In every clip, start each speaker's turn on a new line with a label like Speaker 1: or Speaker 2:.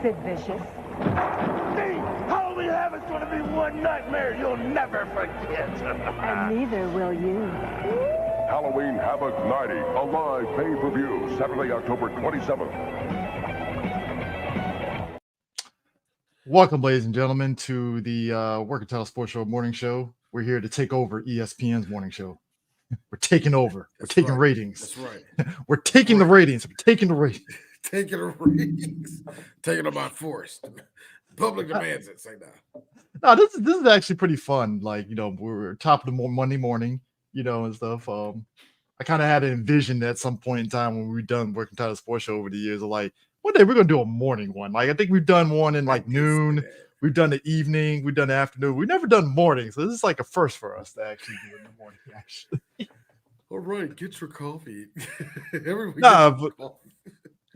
Speaker 1: Sid Vicious.
Speaker 2: Hey, Halloween Havoc going to be one nightmare you'll never forget.
Speaker 1: And neither will you.
Speaker 3: Halloween Havoc 90, a live pay-per-view, Saturday, October 27th.
Speaker 4: Welcome, ladies and gentlemen, to the Working Title Sports Show morning show. We're here to take over ESPN's morning show. We're taking over. We're taking ratings.
Speaker 5: That's right.
Speaker 4: We're taking the ratings. We're taking the ratings.
Speaker 5: Taking the ratings. Taking them by force. Public demands it. Say that.
Speaker 4: No, this is actually pretty fun. Like, you know, we're top of the Monday morning, you know, and stuff. I kind of had to envision at some point in time when we've done Working Title Sports Show over the years of like, one day we're gonna do a morning one. Like, I think we've done one in like noon. We've done the evening. We've done the afternoon. We've never done morning, so this is like a first for us to actually do it in the morning. Actually,
Speaker 5: all right, get your coffee.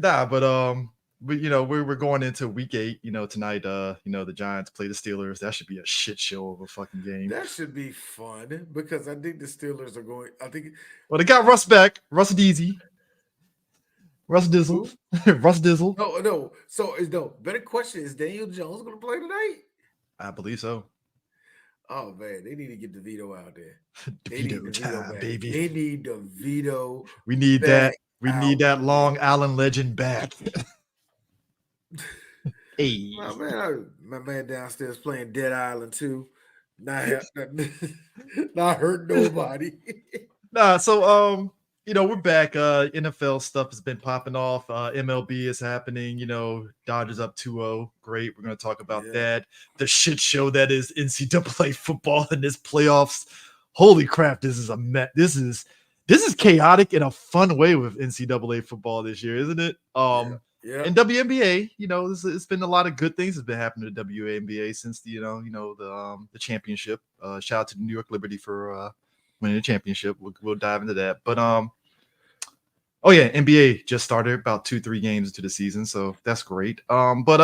Speaker 4: But you know, we're going into week 8. You know, tonight, you know, the Giants play the Steelers. That should be a shit show of a fucking game.
Speaker 5: That should be fun because I think the Steelers are going.
Speaker 4: Well, they got Russ back. Russ Dizzle. Russ Dizzle.
Speaker 5: No. So better question: is Daniel Jones going to play tonight?
Speaker 4: I believe so.
Speaker 5: Oh man, they need to get DeVito out there.
Speaker 4: DeVito time, baby.
Speaker 5: They need DeVito.
Speaker 4: We need that. We need that Long Island legend back. Hey,
Speaker 5: my man downstairs playing Dead Island 2. Not hurt nobody.
Speaker 4: So you know, we're back. NFL stuff has been popping off. MLB is happening. You know, Dodgers up 2-0. Great. We're going to talk about that. The shit show that is NCAA football in this playoffs. Holy crap! This is a mess. This is chaotic in a fun way with NCAA football this year, isn't it?
Speaker 5: Yeah.
Speaker 4: And WNBA, you know, it's been a lot of good things that's been happening to WNBA since the the championship. Shout out to the New York Liberty for winning the championship. We'll dive into that. But oh yeah, NBA just started about 2-3 games into the season, so that's great. So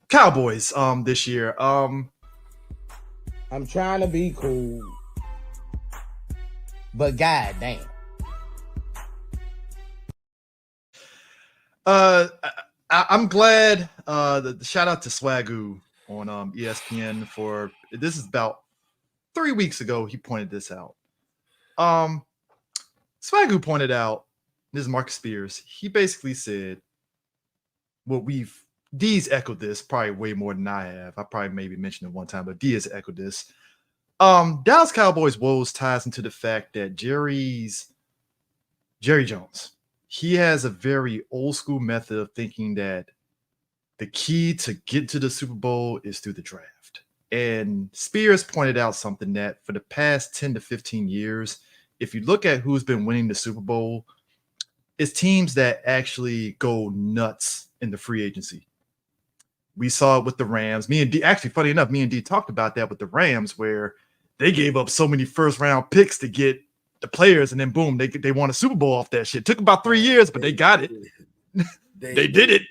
Speaker 4: Cowboys this year.
Speaker 6: I'm trying to be cool, but goddamn.
Speaker 4: I'm glad. The shout out to Swagoo on ESPN for this is about 3 weeks ago. He pointed this out. Swagoo pointed out, this is Marcus Spears. He basically said, well, D's echoed this probably way more than I have. I probably maybe mentioned it one time, but D has echoed this. Dallas Cowboys woes ties into the fact that Jerry Jones, he has a very old school method of thinking that the key to get to the Super Bowl is through the draft. And Spears pointed out something that for the past 10 to 15 years, if you look at who's been winning the Super Bowl, it's teams that actually go nuts in the free agency. We saw it with the Rams. Me and D, actually, funny enough, me and D talked about that with the Rams, where they gave up so many first round picks to get the players, and then boom, they won a Super Bowl off that shit. Took about 3 years, but they got it. They did it.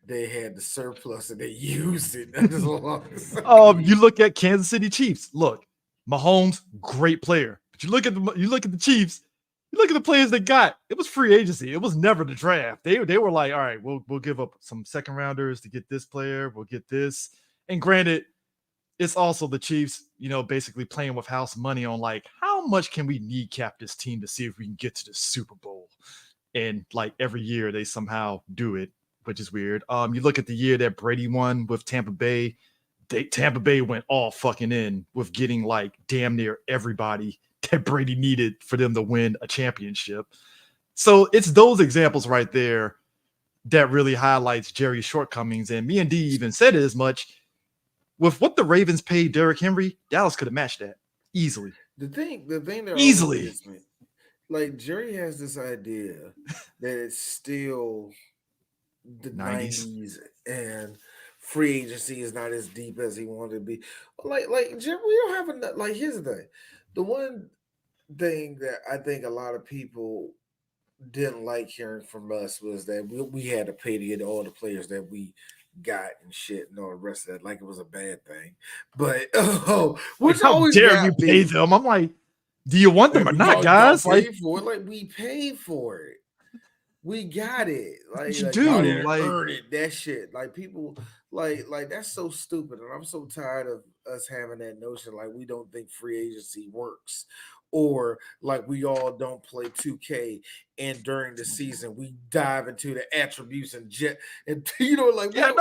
Speaker 5: They had the surplus and they used it.
Speaker 4: You look at Kansas City Chiefs. Look, Mahomes, great player. But you look at the Chiefs. You look at the players they got. It was free agency. It was never the draft. They were like, all right, we'll give up some second rounders to get this player. We'll get this. And granted, it's also the Chiefs, you know, basically playing with house money on like, how much can we kneecap this team to see if we can get to the Super Bowl? And like every year they somehow do it, which is weird. You look at the year that Brady won with Tampa Bay. Tampa Bay went all fucking in with getting like damn near everybody that Brady needed for them to win a championship. So it's those examples right there that really highlights Jerry's shortcomings. And me and D even said it as much. With what the Ravens paid Derrick Henry, Dallas could have matched that easily.
Speaker 5: The thing that
Speaker 4: easily.
Speaker 5: Like Jerry has this idea that it's still the 90s and free agency is not as deep as he wanted to be. Like Jerry, we don't have enough. Like here's the thing. The one thing that I think a lot of people didn't like hearing from us was that we had to pay to get all the players that we got and shit and all the rest of that, like it was a bad thing. But which
Speaker 4: how
Speaker 5: always
Speaker 4: dare you pay them? I'm like, do you want them or not, guys?
Speaker 5: Like we paid for it. We got it. Like,
Speaker 4: You
Speaker 5: like
Speaker 4: do,
Speaker 5: y'all didn't
Speaker 4: like-
Speaker 5: earn it. That shit. Like people, like that's so stupid. And I'm so tired of us having that notion. Like we don't think free agency works, or like we all don't play 2K. And during the season, we dive into the attributes and and you know, like
Speaker 4: Yeah,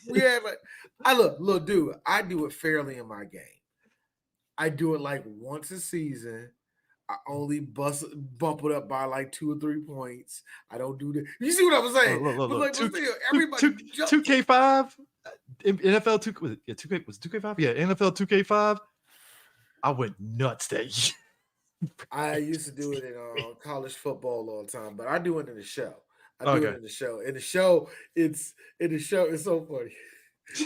Speaker 5: we have like. I look, dude. I do it fairly in my game. I do it like once a season. I only bump it up by like 2 or 3 points. I don't do that. You see what I'm saying?
Speaker 4: Look,
Speaker 5: But like,
Speaker 4: Two-
Speaker 5: but still, everybody jump.
Speaker 4: 2K5, NFL 2K, was it 2K5? Yeah, NFL 2K5. I went nuts that year.
Speaker 5: I used to do it in college football all the time, but I do it in the show. I do it in the show. In the show, it's so funny.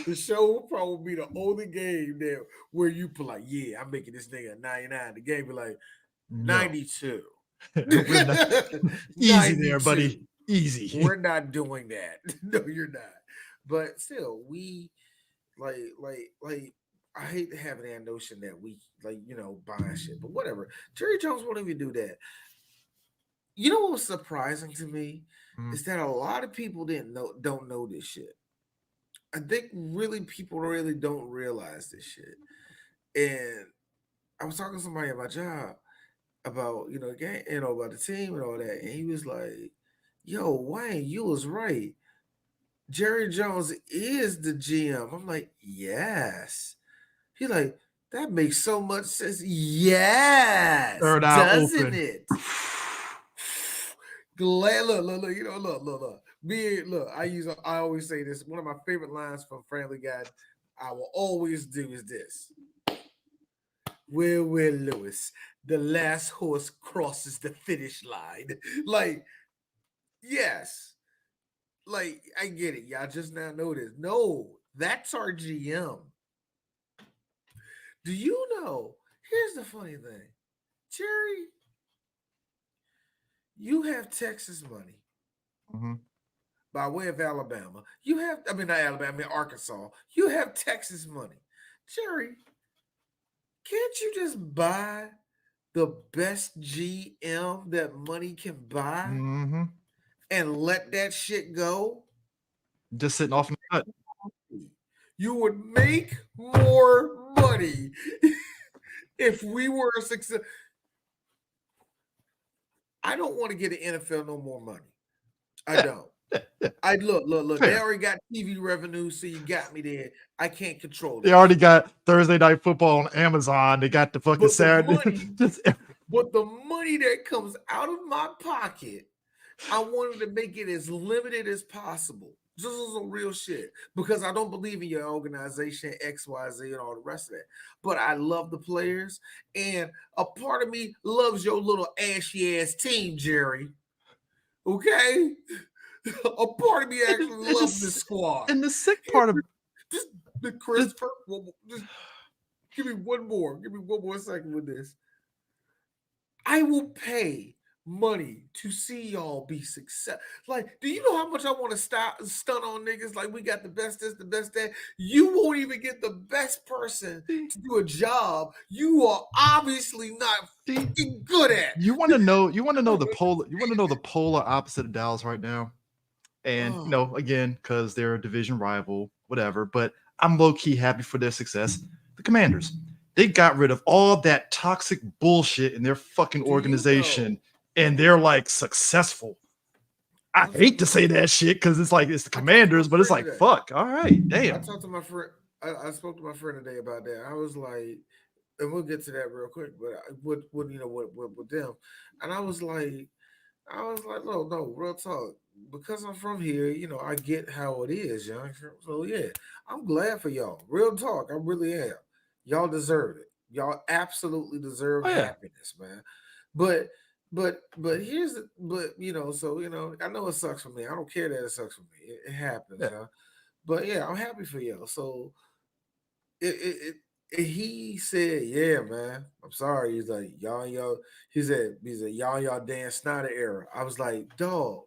Speaker 5: The show will probably be the only game there where you put like, yeah, I'm making this nigga a 99. The game be like 92.
Speaker 4: We're not- easy there,
Speaker 5: 92.
Speaker 4: buddy. Easy.
Speaker 5: We're not doing that. No, you're not. But still, we like I hate having that notion that we buying shit, but whatever. Jerry Jones won't even do that. You know what was surprising to me is that a lot of people don't know this shit. I think people really don't realize this shit. And I was talking to somebody at my job about about the team and all that, and he was like, "Yo, Wayne, you was right. Jerry Jones is the GM." I'm like, "Yes." He's like, "That makes so much sense." Yes,
Speaker 4: Third eye
Speaker 5: doesn't
Speaker 4: open.
Speaker 5: it? Glad look. I always say this. One of my favorite lines from Family Guy I will always do is this. Will Lewis, the last horse crosses the finish line. Like, yes. Like, I get it. Y'all just now know this. No, that's our GM. Do you know? Here's the funny thing. Jerry, you have Texas money by way of Alabama. Not Alabama, Arkansas. You have Texas money. Jerry, can't you just buy the best GM that money can buy and let that shit go?
Speaker 4: Just sitting off in the cut.
Speaker 5: You would make more money if we were a success. I don't want to get the NFL no more money. I don't. I look.
Speaker 4: Fair.
Speaker 5: They already got TV revenue, so you got me there. I can't control it.
Speaker 4: They already got Thursday Night Football on Amazon. They got the fucking
Speaker 5: But the
Speaker 4: Saturday.
Speaker 5: money- But the money that comes out of my pocket, I wanted to make it as limited as possible. This is some real shit because I don't believe in your organization, XYZ, and all the rest of that. But I love the players, and a part of me loves your little ashy ass team, Jerry. Okay, a part of me actually loves this squad.
Speaker 4: And the sick part of
Speaker 5: Just the Chris. Just give me one more. Give me one more second with this. I will pay money to see y'all be successful. Like, do you know how much I want to stun on niggas? Like, we got the best this, the best that. You won't even get the best person to do a job you are obviously not fucking good at.
Speaker 4: you want to know the polar opposite of Dallas right now. And again, because they're a division rival, whatever. But I'm low-key happy for their success. The Commanders. They got rid of all that toxic bullshit in their fucking organization. And they're like successful. I hate to say that shit because it's like it's the Commanders, but it's like fuck. All right, damn.
Speaker 5: I talked to my friend. I spoke to my friend today about that. I was like, and we'll get to that real quick. But with them, and I was like, no, real talk. Because I'm from here, I get how it is, young. So yeah, I'm glad for y'all. Real talk, I really am. Y'all deserve it. Y'all absolutely deserve happiness, man. But here's I know it sucks for me. I don't care that it sucks for me. It happens, huh? But yeah, I'm happy for y'all. So he said, yeah, man. I'm sorry. He's like, y'all. He said, y'all Dan Snyder era. I was like, dog.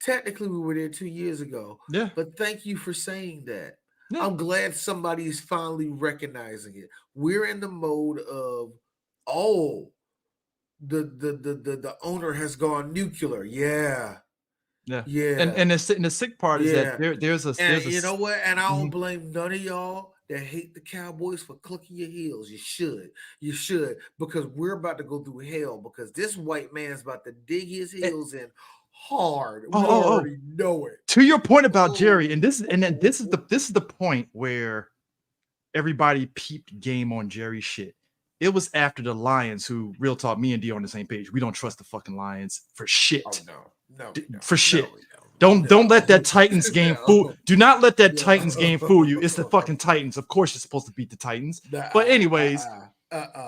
Speaker 5: Technically, we were there 2 years ago.
Speaker 4: Yeah.
Speaker 5: But thank you for saying that.
Speaker 4: Yeah.
Speaker 5: I'm glad somebody is finally recognizing it. We're in the mode of, the owner has gone nuclear. Yeah.
Speaker 4: Yeah.
Speaker 5: Yeah.
Speaker 4: And the sick part is that there's a
Speaker 5: you know what? And I don't
Speaker 4: Mhm.
Speaker 5: blame none of y'all that hate the Cowboys for clicking your heels. You should, because we're about to go through hell because this white man's about to dig his heels in hard. We already know it.
Speaker 4: To your point about Jerry, and this is the point where everybody peeped game on Jerry shit. It was after the Lions, who real talk, me and D on the same page. We don't trust the fucking Lions for shit.
Speaker 5: Oh, no,
Speaker 4: for shit. Don't let that Titans game fool. Do not let that Titans game fool you. It's the fucking Titans. Of course, you're supposed to beat the Titans. But anyways,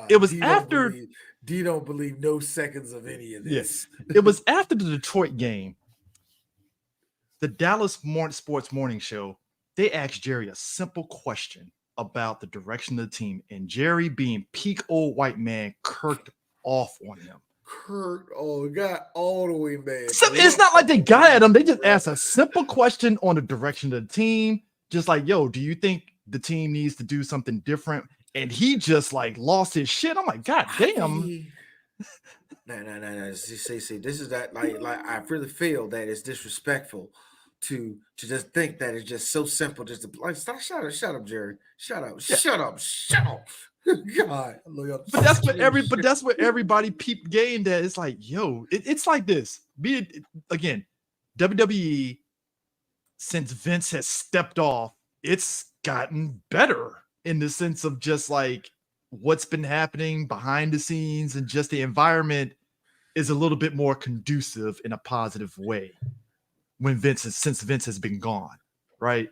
Speaker 4: it was after
Speaker 5: D don't believe no seconds of any of this.
Speaker 4: Yes, it was after the Detroit game. The Dallas Sports Morning Show. They asked Jerry a simple question about the direction of the team, and Jerry, being peak old white man, kirked off on him.
Speaker 5: Got all the way mad.
Speaker 4: So it's not like they got at him. They just asked a simple question on the direction of the team. Just like, yo, do you think the team needs to do something different? And he just like lost his shit. I'm like, God damn.
Speaker 5: No. See, this is that like I really feel that it's disrespectful to just think that it's just so simple. Just to like shut up, Jerry. Shut up. God,
Speaker 4: but that's what everybody peeped game that it's like, yo, it's like this. Again, WWE, since Vince has stepped off, it's gotten better in the sense of just like what's been happening behind the scenes, and just the environment is a little bit more conducive in a positive way since Vince has been gone, right?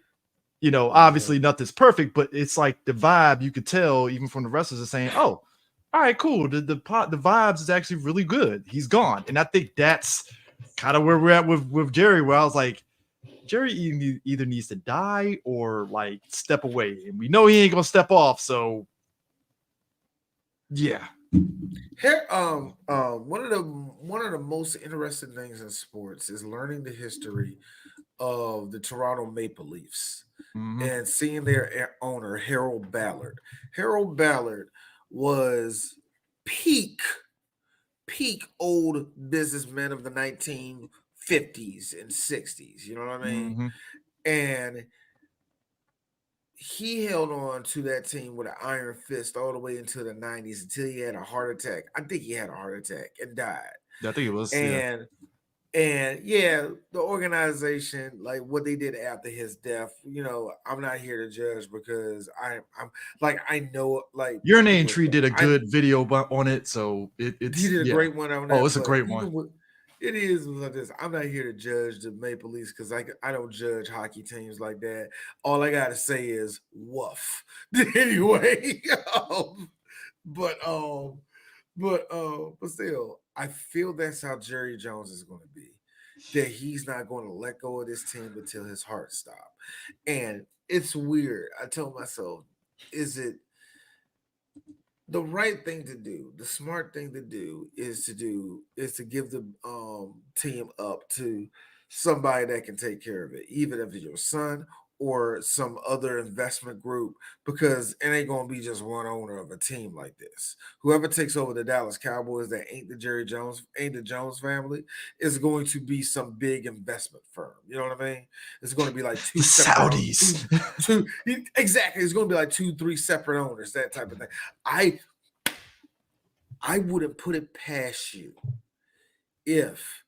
Speaker 4: You know, obviously nothing's perfect, but it's like the vibe you could tell even from the wrestlers are saying, "Oh, all right, cool. The vibes is actually really good. He's gone," and I think that's kind of where we're at with Jerry. Where I was like, Jerry either needs to die or like step away, and we know he ain't gonna step off. So, yeah.
Speaker 5: Here, one of the most interesting things in sports is learning the history of the Toronto Maple Leafs. And seeing their owner, Harold Ballard. Harold Ballard was peak old businessman of the 1950s and 60s. You know what I mean? And he held on to that team with an iron fist all the way into the 90s until he had a heart attack. I think he had a heart attack and died.
Speaker 4: I think it was.
Speaker 5: And the organization, like what they did after his death, you know, I'm not here to judge because I'm like, I know, like
Speaker 4: Your Name Tree did a good video on it, so he
Speaker 5: did a great one on that.
Speaker 4: Oh, it's a great one.
Speaker 5: It is like this. I'm not here to judge the Maple Leafs because I don't judge hockey teams like that. All I gotta say is woof. Anyway, but still, I feel that's how Jerry Jones is going to be. That he's not going to let go of this team until his heart stops. And it's weird. I told myself, is it the right thing to do? The smart thing to do is to give the team up to somebody that can take care of it, even if it's your son or some other investment group, because it ain't going to be just one owner of a team like this. Whoever takes over the Dallas Cowboys that ain't the Jones family is going to be some big investment firm. You know what I mean? It's going to be like two
Speaker 4: Saudis.
Speaker 5: Exactly. It's going to be like 2-3 separate owners, that type of thing. I wouldn't put it past you if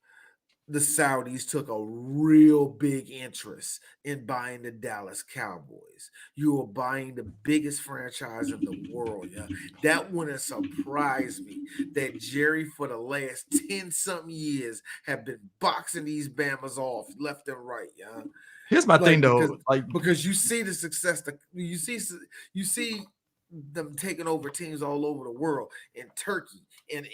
Speaker 5: the Saudis took a real big interest in buying the Dallas Cowboys. You are buying the biggest franchise in the world. Yeah, that wouldn't surprise me that Jerry, for the last 10-something years, have been boxing these Bamas off left and right. Yeah.
Speaker 4: Here's my thing though,
Speaker 5: because you see the success that you see them taking over teams all over the world, in Turkey, in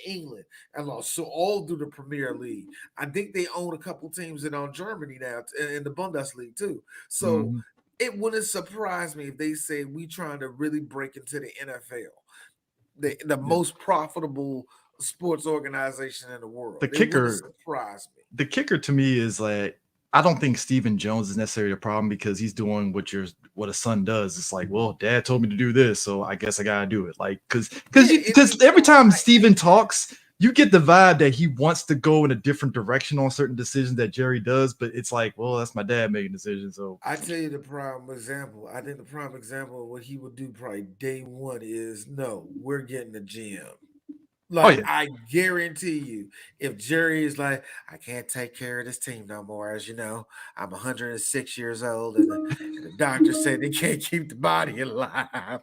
Speaker 5: England, and also all through the Premier League. I think they own a couple teams in Germany now, in the Bundesliga too. So it wouldn't surprise me if they say we trying to really break into the NFL, the most profitable sports organization in the world.
Speaker 4: The kicker to me is like, I don't think Stephen Jones is necessarily a problem because he's doing what a son does. It's like, well, dad told me to do this, so I guess I gotta do it. Like, because every time Stephen talks, you get the vibe that he wants to go in a different direction on certain decisions that Jerry does, but it's like, well, that's my dad making decisions. So
Speaker 5: I tell you the prime example. I think the prime example of what he would do probably day one is no, we're getting a gym. Like
Speaker 4: yeah.
Speaker 5: I guarantee you, if Jerry is like, I can't take care of this team no more, as you know, I'm 106 years old, and the doctor said they can't keep the body alive.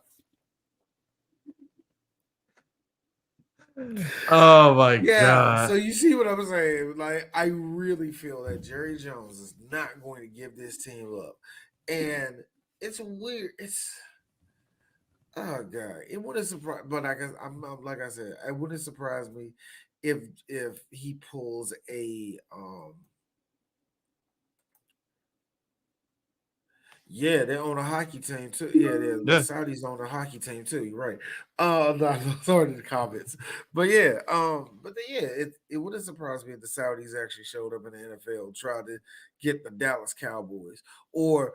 Speaker 4: Oh my
Speaker 5: Yeah,
Speaker 4: god.
Speaker 5: so you see what I'm saying? Like, I really feel that Jerry Jones is not going to give this team up. And it's weird. It's oh god, it wouldn't surprise, but I'm like I said, it wouldn't surprise me if he pulls a yeah, they own a hockey team too. Yeah, the
Speaker 4: Yeah.
Speaker 5: Saudis own a hockey team too. You're right. No, sorry to the comments, but yeah, it wouldn't surprise me if the Saudis actually showed up in the NFL, tried to get the Dallas Cowboys or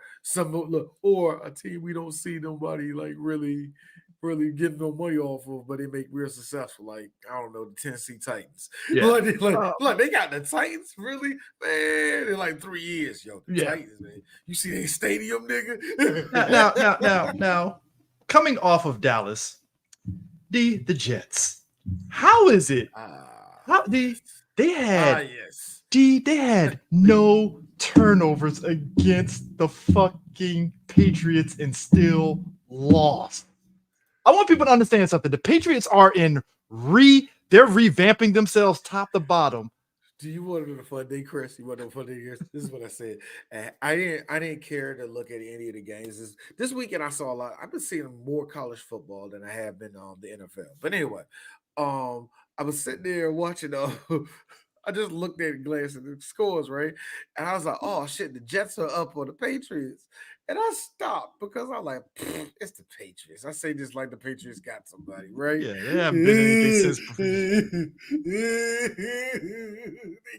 Speaker 5: or a team we don't see nobody like really getting no money off of, but they make real successful. Like I don't know, the Tennessee Titans.
Speaker 4: Yeah.
Speaker 5: Like they got the Titans, really, man. In like 3 years, yo, the
Speaker 4: Yeah.
Speaker 5: Titans, man. You see their stadium, nigga.
Speaker 4: Now, coming off of Dallas, the Jets. How is it? How they had
Speaker 5: yes.
Speaker 4: they had no turnovers against the fucking Patriots and still lost. I want people to understand something. The Patriots are they're revamping themselves top to bottom.
Speaker 5: Do you want to know the fun day, Chris? You want to know the fun day? This is what I said. I didn't care to look at any of the games. This weekend I saw a lot. I've been seeing more college football than I have been on the NFL. But anyway, I was sitting there watching. I just looked at and glanced at the scores, right? And I was like, oh shit, the Jets are up on the Patriots. And I stopped because I'm like, it's the Patriots. I say this like the Patriots got somebody, right?
Speaker 4: Yeah, they haven't been anything since.
Speaker 5: They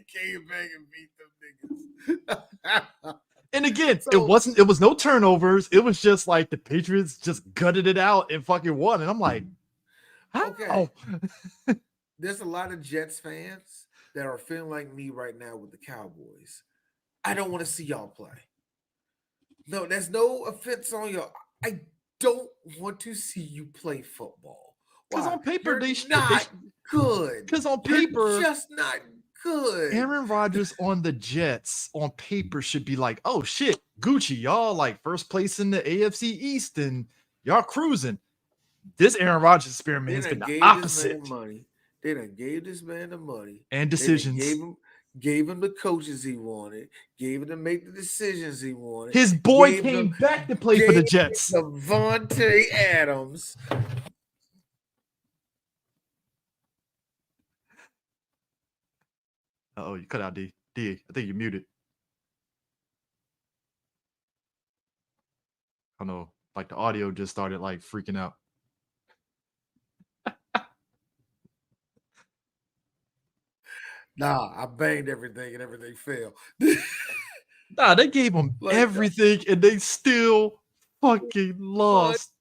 Speaker 5: came back and beat them niggas.
Speaker 4: And again, it was no turnovers. It was just like the Patriots just gutted it out and fucking won. And I'm like, how?
Speaker 5: Okay. There's a lot of Jets fans that are feeling like me right now with the Cowboys. I don't want to see y'all play. No, there's no offense on y'all. I don't want to see you play football.
Speaker 4: Because on paper,
Speaker 5: You're not good.
Speaker 4: Because on paper,
Speaker 5: you're just not good.
Speaker 4: Aaron Rodgers on the Jets on paper should be like, oh shit, Gucci, y'all like first place in the AFC East and y'all cruising. This Aaron Rodgers experiment has been the opposite.
Speaker 5: They done gave this man the money
Speaker 4: and decisions.
Speaker 5: Gave him the coaches he wanted, gave him to make the decisions he wanted.
Speaker 4: His boy came back to play for the Jets.
Speaker 5: Davante Adams.
Speaker 4: Oh, you cut out D. I think you're muted. I don't know. Like the audio just started like freaking out.
Speaker 5: Nah, I banged everything and everything failed.
Speaker 4: Nah, they gave them everything and they still fucking lost.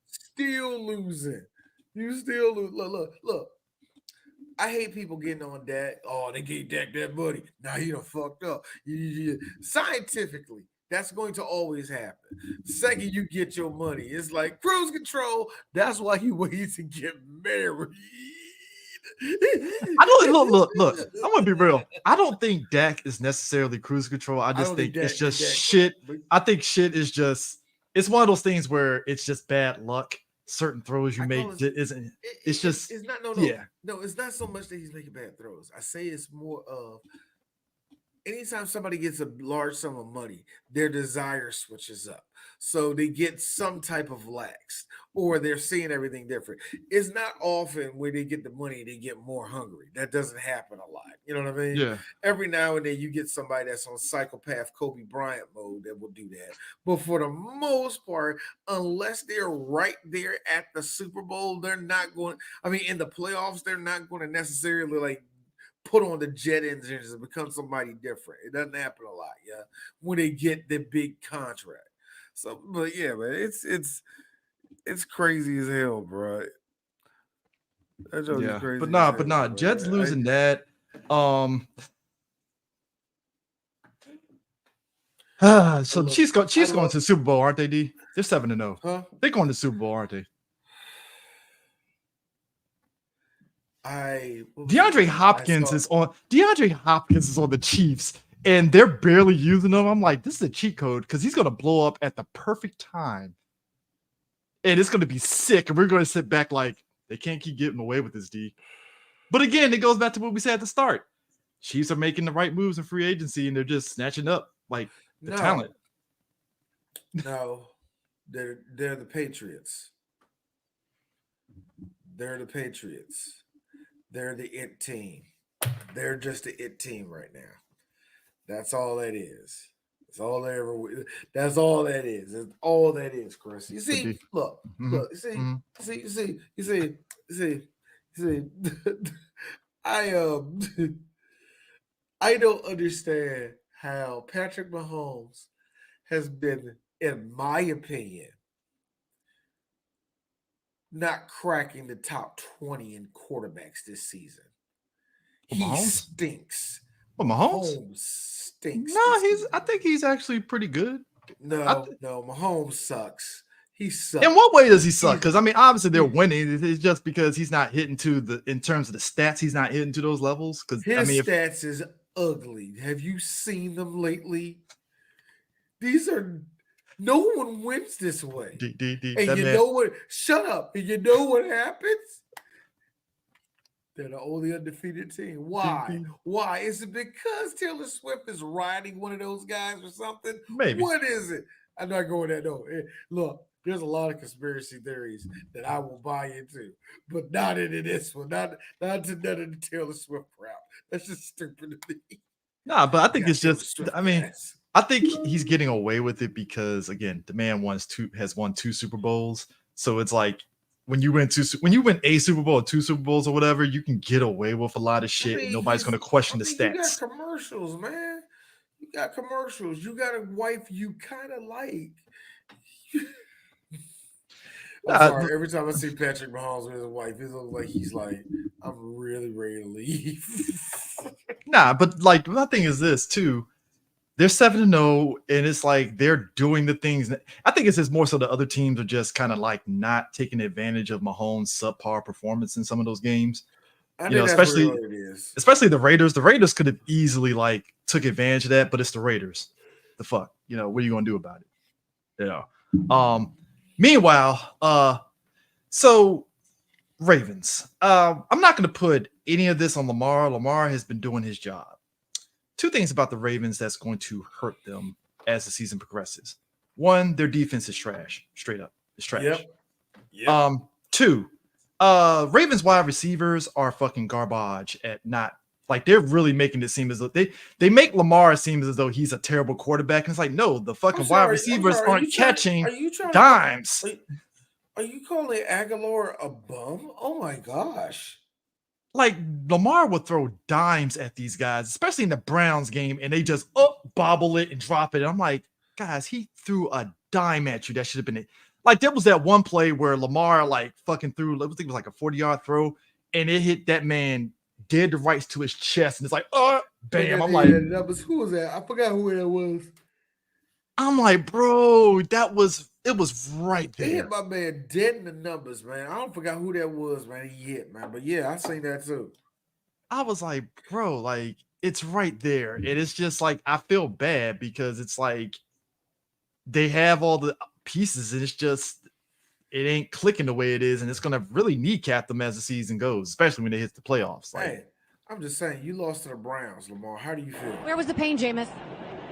Speaker 5: Still losing. You still lose. Look. I hate people getting on Dak. Oh, they gave Dak that money. Now he done fucked up. Scientifically, that's going to always happen. The second you get your money, it's like cruise control. That's why he waits to get married.
Speaker 4: I don't look. I'm gonna be real. I don't think Dak is necessarily cruise control. I just think it's just shit. I think shit is just. It's one of those things where it's just bad luck. Certain throws you make isn't. It's just.
Speaker 5: It's not. No.
Speaker 4: Yeah.
Speaker 5: No, it's not so much that he's making bad throws. I say it's more of. Anytime somebody gets a large sum of money, their desire switches up. So they get some type of lax, or they're seeing everything different. It's not often when they get the money, they get more hungry. That doesn't happen a lot. You know what I mean?
Speaker 4: Yeah.
Speaker 5: Every now and then you get somebody that's on psychopath Kobe Bryant mode that will do that. But for the most part, unless they're right there at the Super Bowl, they're not going. I mean, in the playoffs, they're not going to necessarily like put on the jet engines and become somebody different. It doesn't happen a lot, yeah. When they get the big contract. So, but yeah, man, it's crazy as hell, bro. That joke is
Speaker 4: Yeah,
Speaker 5: crazy.
Speaker 4: but
Speaker 5: as
Speaker 4: nah,
Speaker 5: hell, man.
Speaker 4: Jets losing that. So the Chiefs going to the Super Bowl, aren't they? D? They're 7-0.
Speaker 5: Huh?
Speaker 4: They're going to the Super Bowl, aren't they? DeAndre Hopkins is on the Chiefs, and they're barely using him. I'm like, this is a cheat code because he's gonna blow up at the perfect time, and it's gonna be sick. And we're gonna sit back like they can't keep getting away with this, D. But again, it goes back to what we said at the start. Chiefs are making the right moves in free agency, and they're just snatching up like the talent.
Speaker 5: No, they're the Patriots. They're the Patriots. They're the it team. They're just the it team right now. That's all that is. That's all they ever. That's all that is. That's all that is, Chris. You see, look. You see. I don't understand how Patrick Mahomes has been, in my opinion, not cracking the top 20 in quarterbacks this season. He stinks.
Speaker 4: Well, Mahomes
Speaker 5: stinks.
Speaker 4: No, I think he's actually pretty good.
Speaker 5: No, Mahomes sucks. He sucks.
Speaker 4: In what way does he suck? Because I mean, obviously they're winning. It's just because he's not hitting in terms of the stats, he's not hitting to those levels. Because
Speaker 5: his stats is ugly. Have you seen them lately? No one wins this way. Know what? Shut up. And you know what happens? They're the only undefeated team. Why? Why? Is it because Taylor Swift is riding one of those guys or something?
Speaker 4: Maybe.
Speaker 5: What is it? I'm not going there. No. Look, there's a lot of conspiracy theories that I will buy into, but not into this one. Not to none of the Taylor Swift crap. That's just stupid to me.
Speaker 4: Nah, but I think it's just. I mean, I think he's getting away with it because again, the man has won 2 Super Bowls, so it's like. When you win a Super Bowl or 2 Super Bowls or whatever, you can get away with a lot of shit. And nobody's going to question the stats.
Speaker 5: You got commercials, man. You got commercials. You got a wife you kind of like. I'm sorry. Every time I see Patrick Mahomes with his wife, it looks like he's like, I'm really ready to leave.
Speaker 4: Nah, but like my thing is this too. They're 7-0, and it's like they're doing the things. I think it's just more so the other teams are just kind of like not taking advantage of Mahomes' subpar performance in some of those games. Especially the Raiders. The Raiders could have easily like took advantage of that, but it's the Raiders. The fuck, what are you gonna do about it? Meanwhile, so Ravens. I'm not gonna put any of this on Lamar. Lamar has been doing his job. 2 things about the Ravens that's going to hurt them as the season progresses. 1, their defense is trash. Straight up. It's trash. Yep. 2, Ravens wide receivers are fucking garbage at not like they're really making it seem as though they make Lamar seem as though he's a terrible quarterback. And it's like, no, the fucking wide receivers aren't catching dimes.
Speaker 5: Are you calling Aguilar a bum? Oh my gosh.
Speaker 4: Like Lamar would throw dimes at these guys, especially in the Browns game, and they just bobble it and drop it. And I'm like, guys, he threw a dime at you. That should have been it. Like there was that one play where Lamar like fucking threw, I think it was like a 40-yard throw, and it hit that man dead to rights to his chest, and it's like, bam. I'm like,
Speaker 5: who was that? I forgot who that was.
Speaker 4: I'm like, bro, it was right there.
Speaker 5: They hit my man dead in the numbers, man. I don't forgot who that was, man. He hit, man. But yeah, I seen that too.
Speaker 4: I was like, bro, like it's right there. And it's just like I feel bad because it's like they have all the pieces, and it's just it ain't clicking the way it is, and it's gonna really kneecap them as the season goes, especially when they hit the playoffs. Like,
Speaker 5: hey, I'm just saying, you lost to the Browns, Lamar. How do you feel?
Speaker 7: Where was the pain, Jameis?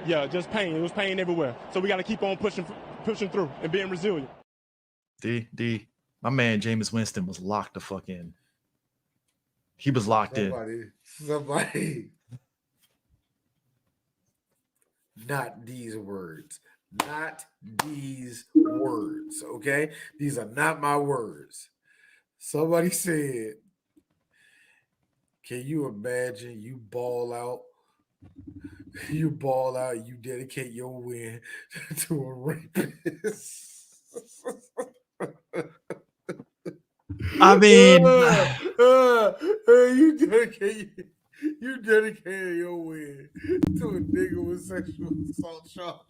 Speaker 8: Yeah, just pain. It was pain everywhere. So we got to keep on pushing through and being resilient.
Speaker 4: My man Jameis Winston was locked the fuck in. He was locked in.
Speaker 5: Somebody. Not these words. Not these words. Okay? These are not my words. Somebody said, can you imagine you ball out? You ball out, you dedicate your win to a rapist.
Speaker 4: I mean,
Speaker 5: you dedicated your win to a nigga with sexual assault charges.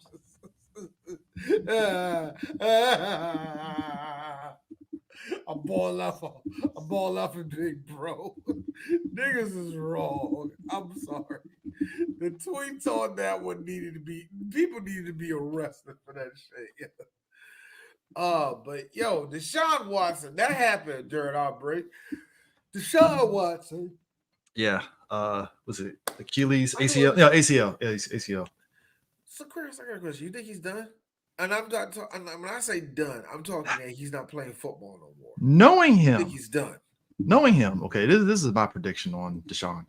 Speaker 5: I ball off a big bro. Niggas is wrong. I'm sorry. The tweets on that one people needed to be arrested for that shit. But yo, Deshaun Watson, that happened during our break. Deshaun Watson.
Speaker 4: Yeah. Was it Achilles, ACL? Yeah, ACL. Yeah, ACL.
Speaker 5: So Chris, I got a question. You think he's done? And I'm not talking. When I say done, I'm talking that he's not playing football no more.
Speaker 4: Knowing him,
Speaker 5: I think he's done.
Speaker 4: Knowing him, okay. This is my prediction on Deshaun.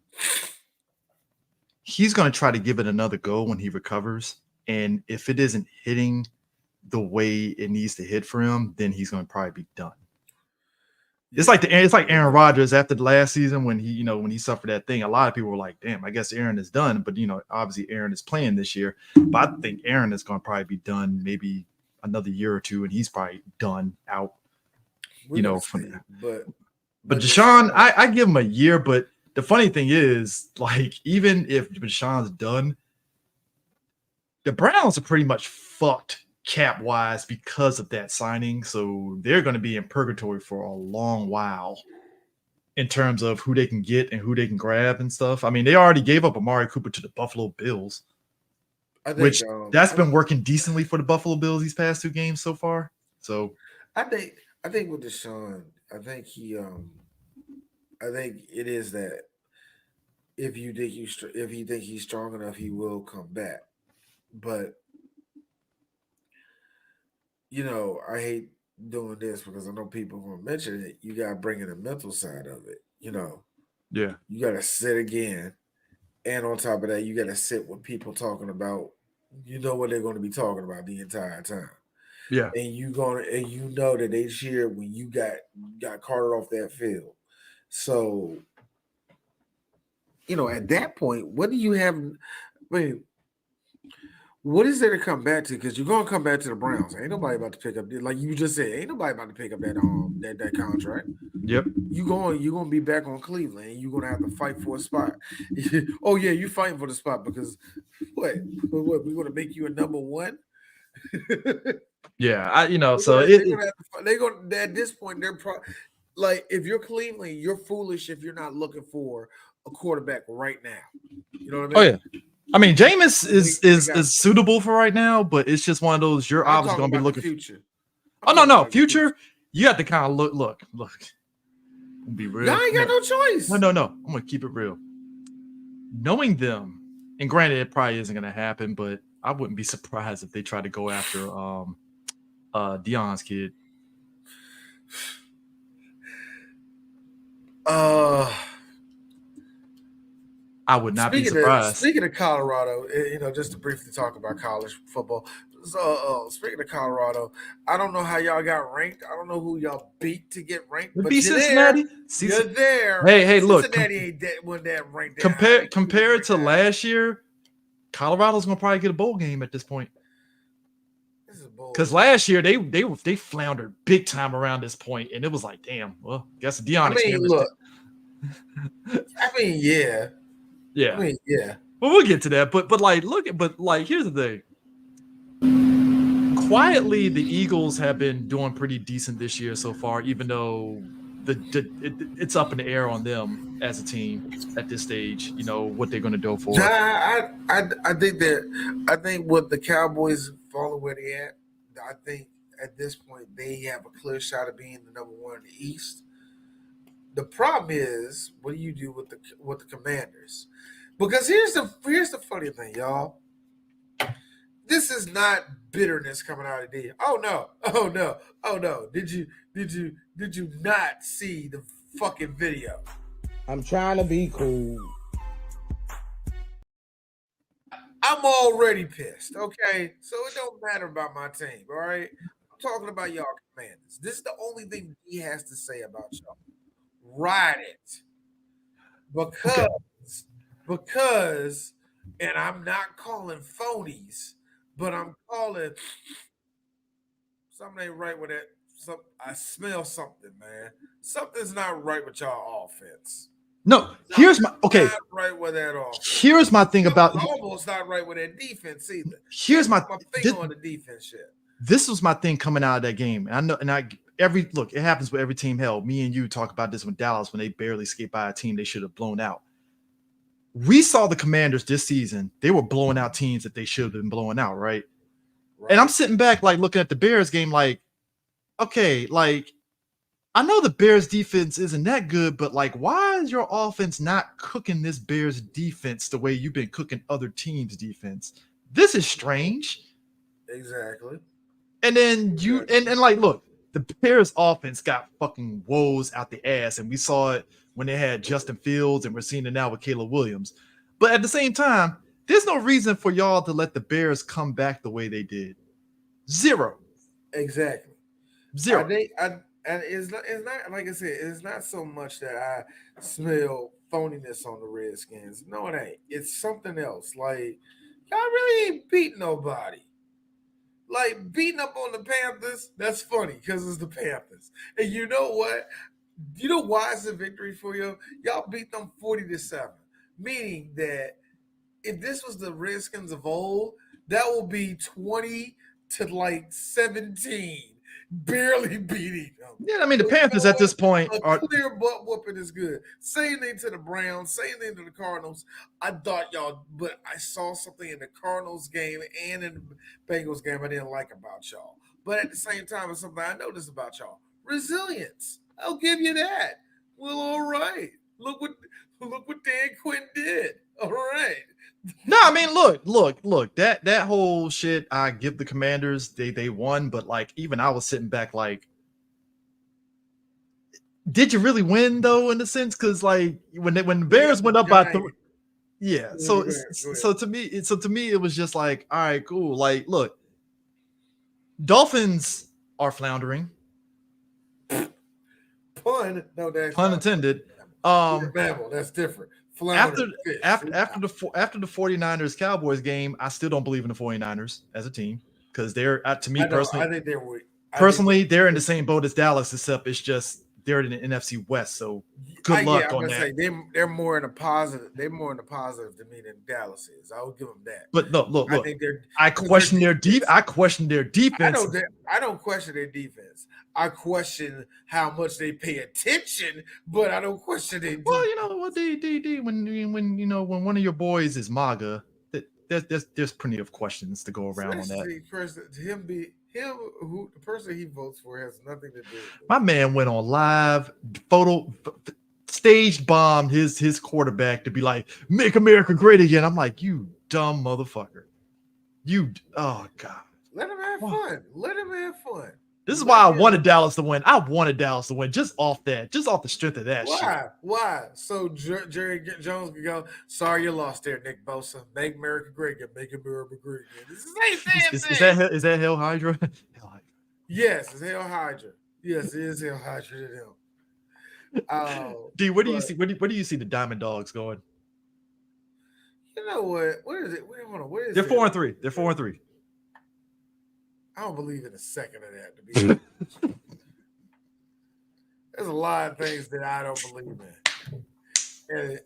Speaker 4: He's going to try to give it another go when he recovers, and if it isn't hitting the way it needs to hit for him, then he's going to probably be done. It's like Aaron Rodgers after the last season when he suffered that thing. A lot of people were like, "Damn, I guess Aaron is done." But obviously Aaron is playing this year. But I think Aaron is going to probably be done maybe another year or two, and he's probably done out. From that. But Deshaun, I give him a year. But the funny thing is, like, even if Deshaun's done, the Browns are pretty much fucked cap wise because of that signing, so they're going to be in purgatory for a long while in terms of who they can get and who they can grab and stuff. I mean, they already gave up Amari Cooper to the Buffalo Bills, which that's been working decently for the Buffalo Bills these past 2 games so far. So
Speaker 5: I think with Deshaun, I think it is that if you think he's strong enough, he will come back, but. I hate doing this because I know people are going to mention it. You got to bring in the mental side of it.
Speaker 4: Yeah.
Speaker 5: You got to sit again. And on top of that, you got to sit with people talking about, what they're going to be talking about the entire time.
Speaker 4: Yeah.
Speaker 5: And you know that they cheered when you got carted off that field. So, at that point, what do you have? I mean, what is there to come back to? Because you're gonna come back to the Browns. Ain't nobody about to pick up, like you just said, ain't nobody about to pick up that contract.
Speaker 4: Yep.
Speaker 5: You're gonna be back on Cleveland, and you're gonna have to fight for a spot. Oh yeah, you fighting for the spot because what? We're gonna make you a number 1.
Speaker 4: Yeah,
Speaker 5: they're gonna at this point they're like if you're Cleveland, you're foolish if you're not looking for a quarterback right now. You know what I mean?
Speaker 4: Oh yeah. I mean, Jameis is suitable for right now, but it's just one of those you're obviously going to be looking for future. No, future. You have to kind of look. Be real.
Speaker 5: I ain't got no choice.
Speaker 4: No. I'm going to keep it real. Knowing them, and granted, it probably isn't going to happen, but I wouldn't be surprised if they try to go after Deion's kid. I would not be surprised.
Speaker 5: Speaking of Colorado, just to briefly talk about college football. So, speaking of Colorado, I don't know how y'all got ranked. I don't know who y'all beat to get ranked. But
Speaker 4: Cincinnati.
Speaker 5: You're there.
Speaker 4: Hey, look.
Speaker 5: Cincinnati ain't that ranked.
Speaker 4: Compared to last year, Colorado's gonna probably get a bowl game at this point. Because last year they floundered big time around this point, and it was like, damn. Well, guess Deion.
Speaker 5: Yeah.
Speaker 4: Yeah.
Speaker 5: I mean, yeah.
Speaker 4: Well, we'll get to that. But here's the thing. Quietly, the Eagles have been doing pretty decent this year so far, even though it's up in the air on them as a team at this stage. What they're going to do for.
Speaker 5: I think with the Cowboys falling where they at, I think at this point they have a clear shot of being the number 1 in the East. The problem is, what do you do with the Commanders? Because here's the funny thing, y'all. This is not bitterness coming out of D. Oh no. Did you not see the fucking video?
Speaker 6: I'm trying to be cool.
Speaker 5: I'm already pissed. Okay, so it don't matter about my team. All right, I'm talking about y'all Commanders. This is the only thing he has to say about y'all. Ride it, because, and I'm not calling phonies, but I'm calling something ain't right with that. I smell something, man. Something's not right with y'all offense.
Speaker 4: No, here's my okay.
Speaker 5: Not right with that offense.
Speaker 4: Here's my thing about
Speaker 5: almost not right with that defense either.
Speaker 4: Here's my
Speaker 5: thing on the defense shit.
Speaker 4: This was my thing coming out of that game. And it happens with every team. Hell, me and you talk about this with Dallas when they barely escaped by a team they should have blown out. We saw the Commanders this season. They were blowing out teams that they should have been blowing out, right? And I'm sitting back like looking at the Bears game like, okay, like I know the Bears defense isn't that good, but like why is your offense not cooking this Bears defense the way you've been cooking other teams' defense? This is strange.
Speaker 5: Exactly.
Speaker 4: And then and like look, the Bears offense got fucking woes out the ass, and we saw it when they had Justin Fields, and we're seeing it now with Caleb Williams. But at the same time, there's no reason for y'all to let the Bears come back the way they did. Zero.
Speaker 5: Exactly.
Speaker 4: Zero.
Speaker 5: And it's not like I said, it's not so much that I smell phoniness on the Redskins. No, it ain't. It's something else. Like, y'all really ain't beat nobody. Like, beating up on the Panthers, that's funny because it's the Panthers. And you know what? You know why it's a victory for you? Y'all beat them 40-7. Meaning that if this was the Redskins of old, that will be 20-17. Barely beating them.
Speaker 4: Yeah, I mean, the Panthers at this point
Speaker 5: are clear butt whooping is good. Same thing to the Browns, same thing to the Cardinals. I thought y'all, but I saw something in the Cardinals game and in the Bengals game I didn't like about y'all. But at the same time, it's something I noticed about y'all. Resilience. I'll give you that. Well, all right. Look what Dan Quinn did. All right.
Speaker 4: No, I mean, look. That whole shit, I give the Commanders, they won, but like even I was sitting back like, did you really win though? In a sense, because like when the Bears went up by 3, yeah. So to me, it was just like, all right, cool. Like, look, Dolphins are floundering.
Speaker 5: Pun
Speaker 4: intended.
Speaker 5: That's different.
Speaker 4: After the 49ers Cowboys game, I still don't believe in the 49ers as a team because they're to me personally.
Speaker 5: I think they were
Speaker 4: personally they're in the same boat as Dallas, except it's just they're in the NFC West. So good luck on that.
Speaker 5: They're more in a positive. They're more in a positive to me than Dallas is. I will give them that.
Speaker 4: But no, look. I question their defense. I question their defense.
Speaker 5: I don't question their defense. I question how much they pay attention, but I don't question their defense.
Speaker 4: Well, you know what when one of your boys is MAGA, there's plenty of questions to go around on that.
Speaker 5: The person he votes for has nothing to do with it.
Speaker 4: My man went on live stage bombed his quarterback to be like, make America great again. I'm like, you dumb motherfucker. Oh God.
Speaker 5: Let him have fun. Let him have fun.
Speaker 4: This is why I wanted Dallas to win. I wanted Dallas to win just off the strength of that shit.
Speaker 5: Why? So Jerry Jones can go, sorry you lost there, Nick Bosa. Make America great again. Make America great again. This is the same thing.
Speaker 4: Is that Hail Hydra?
Speaker 5: Yes, it's Hail Hydra. Yes, it is Hail Hydra to them.
Speaker 4: D, where do you see the Diamond Dogs going?
Speaker 5: You know what? What is it? What is
Speaker 4: They're 4-3. They're 4-3.
Speaker 5: I don't believe in a second of that, to be honest. There's a lot of things that I don't believe in. And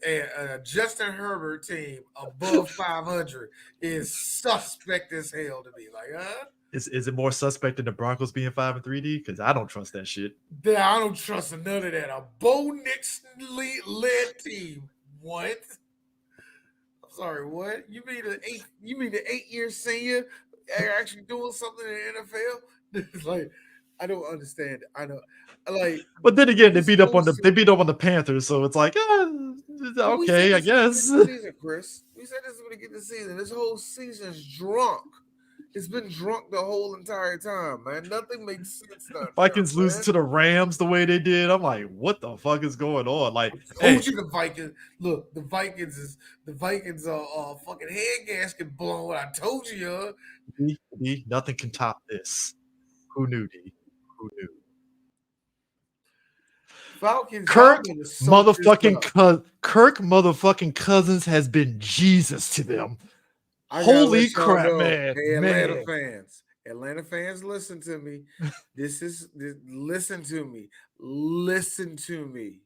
Speaker 5: a Justin Herbert team above 500 is suspect as hell to me. Like, huh?
Speaker 4: Is it more suspect than the Broncos being 5-3, D? Because I don't trust that shit.
Speaker 5: I don't trust none of that. A Bo Nix-led team. What? I'm sorry, what? You mean the 8-year senior actually doing something in the NFL? Like, I don't understand. I know, like.
Speaker 4: But then again, they beat up on the Panthers, so it's like, okay, I guess.
Speaker 5: Season, Chris, we said this is the beginning of the season. This whole season's drunk. It's been drunk the whole entire time, man. Nothing makes sense.
Speaker 4: Vikings losing to the Rams the way they did. I'm like, what the fuck is going on? Like,
Speaker 5: I told you the Vikings. Look, the Vikings are fucking head gasket blown. I told you,
Speaker 4: D, nothing can top this. Who knew, D? Who knew?
Speaker 5: Falcons.
Speaker 4: Kirk motherfucking Cousins has been Jesus to them. Holy crap, man!
Speaker 5: Hey, Atlanta fans. Atlanta fans, listen to me. Listen to me. Listen to me.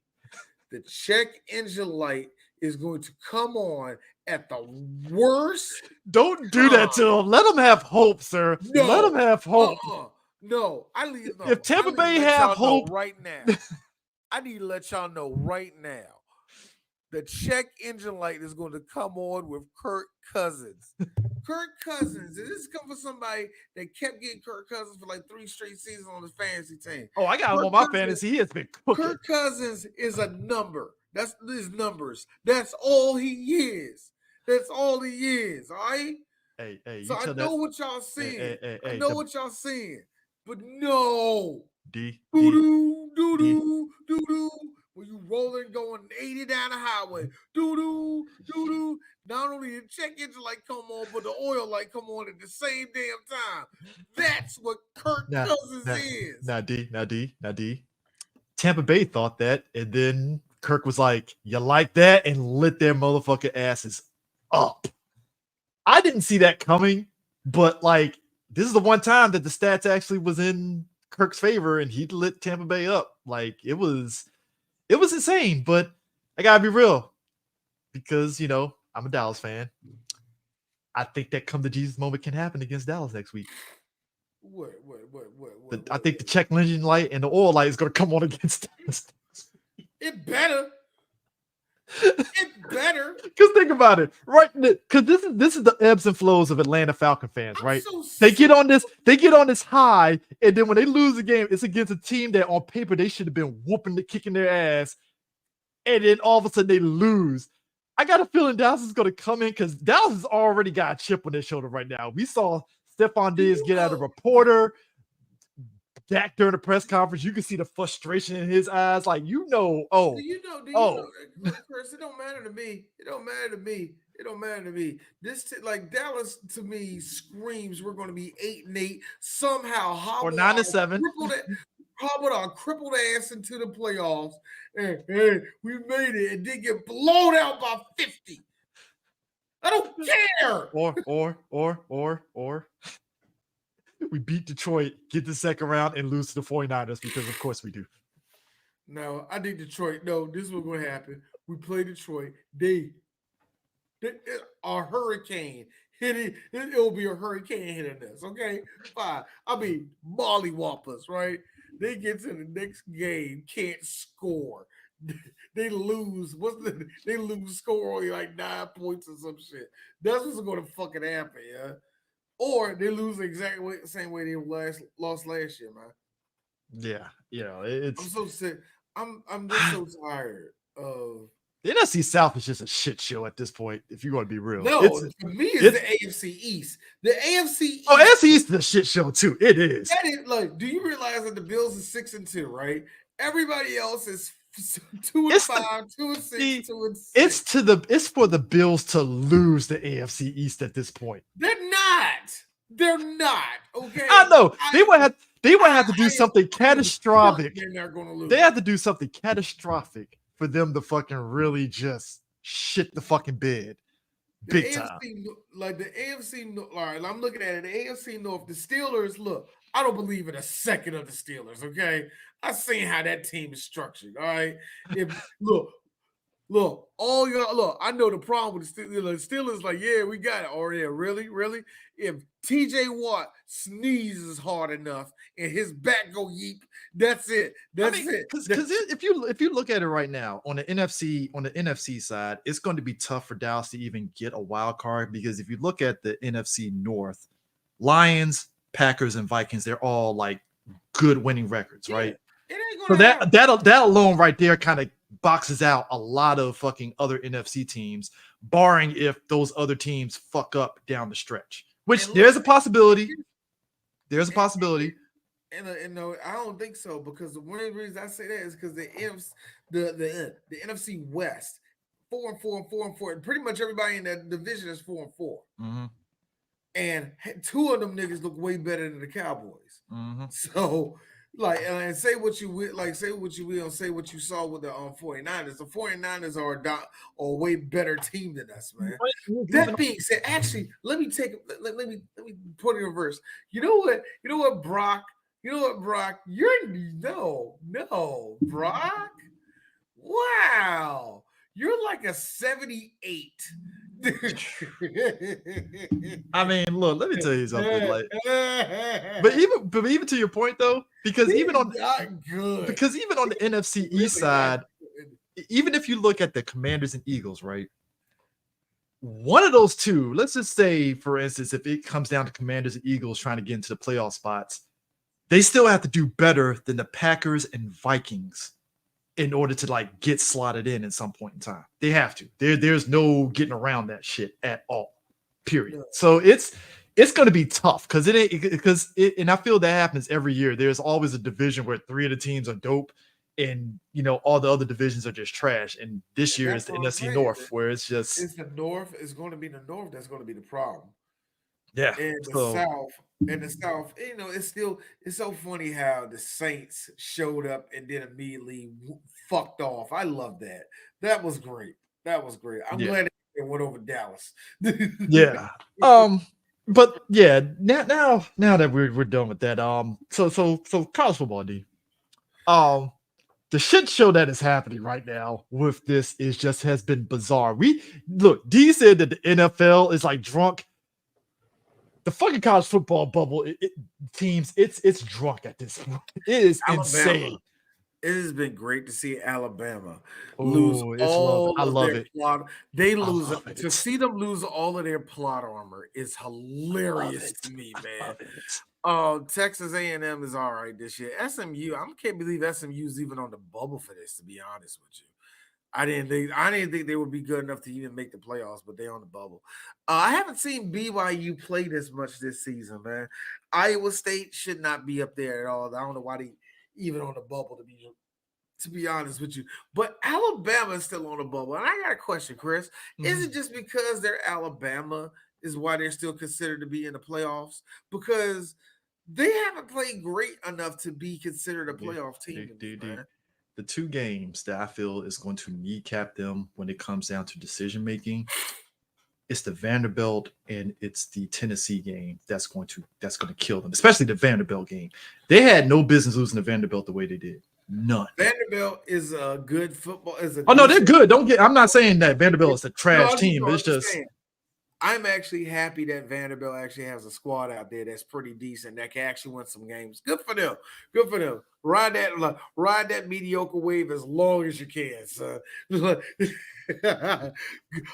Speaker 5: The check engine light is going to come on at the worst.
Speaker 4: Don't do that to them. Let them have hope, sir.
Speaker 5: No.
Speaker 4: Let them have hope.
Speaker 5: No, I leave. No,
Speaker 4: If Tampa Bay have hope
Speaker 5: right now, I need to let y'all know right now. The check engine light is going to come on with Kirk Cousins. Kirk Cousins. And this is coming for somebody that kept getting Kirk Cousins for like 3 straight seasons on his fantasy team.
Speaker 4: Oh, I got him on my fantasy. He has been cooking.
Speaker 5: Kirk Cousins is a number. That's his numbers. That's all he is. That's all he is. All right.
Speaker 4: Hey.
Speaker 5: So I know what y'all seeing. I know what y'all seeing. But no. Doo-doo. When you rolling going 80 down the highway. Doo-doo. Not only the check engine light come on, but the oil light come on at the same damn time. That's what Kirk Cousins is.
Speaker 4: Now, D. Tampa Bay thought that, and then Kirk was like, you like that? And lit their motherfucking asses up. I didn't see that coming, but like, this is the one time that the stats actually was in Kirk's favor, and he lit Tampa Bay up. Like, it was insane, but I gotta be real because, you know, I'm a Dallas fan. I think that come to Jesus moment can happen against Dallas next week.
Speaker 5: What?
Speaker 4: I think the check engine light and the oil light is going to come on against Dallas.
Speaker 5: It better. It better.
Speaker 4: Because think about it, right? Because this is the ebbs and flows of Atlanta Falcon fans, right? They get on this high, and then when they lose the game, it's against a team that on paper they should have been kicking their ass, and then all of a sudden they lose. I got a feeling Dallas is going to come in because Dallas has already got a chip on their shoulder right now. We saw Stephon Diggs get out of reporter. Dak during the press conference, you can see the frustration in his eyes. Like, you know, Chris, it don't matter to me. It don't matter to me. This like Dallas to me screams we're going to be 8-8 somehow. Or 9-7.
Speaker 5: Hobbled our crippled ass into the playoffs. Hey, we made it and did get blown out by 50. I don't care. Or we beat Detroit, get the second round, and lose to the 49ers because, of course, we do. No, I think Detroit. No, this is what's going to happen. We play Detroit. They a hurricane hit it. It'll be a hurricane hitting us. Okay, fine. I mean, mollywoppers, right? They get to the next game, can't score. They lose. They lose score only like 9 points or some shit. That's what's going to fucking happen, yeah. Or they lose exactly the same way they lost last year, man.
Speaker 4: Yeah, it's.
Speaker 5: I'm so sick. I'm just so tired of.
Speaker 4: The NFC South is just a shit show at this point. If you want to be real,
Speaker 5: no, for me, it's the AFC East. The AFC East.
Speaker 4: Oh, AFC East is a shit show too. It is.
Speaker 5: That is like. Do you realize that the Bills is 6-2, right? Everybody else is 2-5, 2-6, 2-6.
Speaker 4: It's for the Bills to lose the AFC East at this point.
Speaker 5: They're not. Okay.
Speaker 4: I know. They would have to do something catastrophic.
Speaker 5: They're not going to lose.
Speaker 4: They have to do something catastrophic for them to fucking really just shit the fucking bed. Big time.
Speaker 5: Like the AFC, all right, I'm looking at it. The AFC North, the Steelers, look, I don't believe in a second of the Steelers, okay? I've seen how that team is structured, all right? Look, all y'all, look, I know the problem with the Steelers, like, yeah, we got it. Oh, yeah, really? If TJ Watt sneezes hard enough and his back go yeep, that's it. That's it.
Speaker 4: Because if you look at it right now on the NFC side, it's going to be tough for Dallas to even get a wild card because if you look at the NFC North, Lions, Packers, and Vikings, they're all like good winning records, right? So that alone right there kind of boxes out a lot of fucking other NFC teams, barring if those other teams fuck up down the stretch. Which there's a possibility. There's a possibility.
Speaker 5: And no, I don't think so because one of the reasons I say that is because the NFC West 4-4, and pretty much everybody in that division is 4-4.
Speaker 4: Mm-hmm.
Speaker 5: And 2 of them niggas look way better than the Cowboys.
Speaker 4: Mm-hmm.
Speaker 5: So Like, and say what you will, and say what you saw with the 49ers. The 49ers are a way better team than us, man. That being said, actually, let me put it in reverse. You know what, Brock? Brock. Wow, you're like a 78.
Speaker 4: I mean, look, let me tell you something. Like, but even to your point though, because even on the NFC East side, even if you look at the Commanders and Eagles, right? One of those two, let's just say, for instance, if it comes down to Commanders and Eagles trying to get into the playoff spots, they still have to do better than the Packers and Vikings in order to like get slotted in at some point in time. They have to. There's no getting around that shit at all. Period. So it's going to be tough because and I feel that happens every year. There's always a division where 3 of the teams are dope and all the other divisions are just trash. And this year is the NFC North where it's just
Speaker 5: the North. It's going to be the North that's going to be the problem.
Speaker 4: Yeah.
Speaker 5: And the South, it's so funny how the Saints showed up and then immediately fucked off. I love that. That was great. I'm glad they went over Dallas.
Speaker 4: Yeah. But yeah, now that we're done with that, so college football, D. The shit show that is happening right now with this has been bizarre. D said that the NFL is like drunk. The fucking college football bubble teams, it's drunk at this point. It is insane.
Speaker 5: It has been great to see Alabama lose all of their plot. They lose to see them lose all of their plot armor is hilarious to me, man. Texas A&M is all right this year. SMU, I can't believe SMU is even on the bubble for this. To be honest with you, I didn't think they would be good enough to even make the playoffs, but they're on the bubble. I haven't seen BYU play this much this season, man. Iowa State should not be up there at all. I don't know why they even on the bubble, to be honest with you. But Alabama is still on the bubble. And I got a question, Chris. Mm-hmm. Is it just because they're Alabama is why they're still considered to be in the playoffs? Because they haven't played great enough to be considered a playoff team.
Speaker 4: The 2 games that I feel is going to kneecap them when it comes down to decision making, it's the Vanderbilt and it's the Tennessee game that's going to kill them, especially the Vanderbilt game. They had no business losing to Vanderbilt the way they did. None.
Speaker 5: Vanderbilt is a good football.
Speaker 4: No, they're good. I'm not saying that Vanderbilt is a trash team. It's just
Speaker 5: I'm actually happy that Vanderbilt actually has a squad out there that's pretty decent that can actually win some games. Good for them. Ride that mediocre wave as long as you can, son.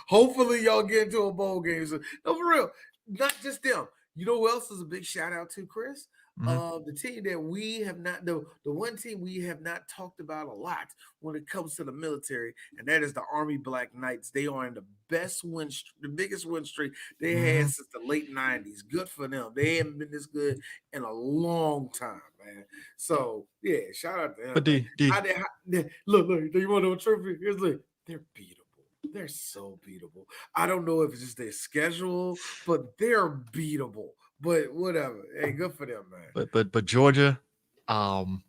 Speaker 5: Hopefully y'all get into a bowl game. So, no, for real. Not just them. You know who else is a big shout out to, Chris? Mm-hmm. The team that we have not, the one team we have not talked about a lot when it comes to the military, and that is the Army Black Knights. They are in the biggest win streak they had since the late 90s. Good for them. They haven't been this good in a long time, man. So yeah, shout out to them.
Speaker 4: But
Speaker 5: look, do you want to know a trophy? They're beatable. They're so beatable. I don't know if it's just their schedule, but they're beatable. But whatever. Hey, good for them, man.
Speaker 4: But Georgia, going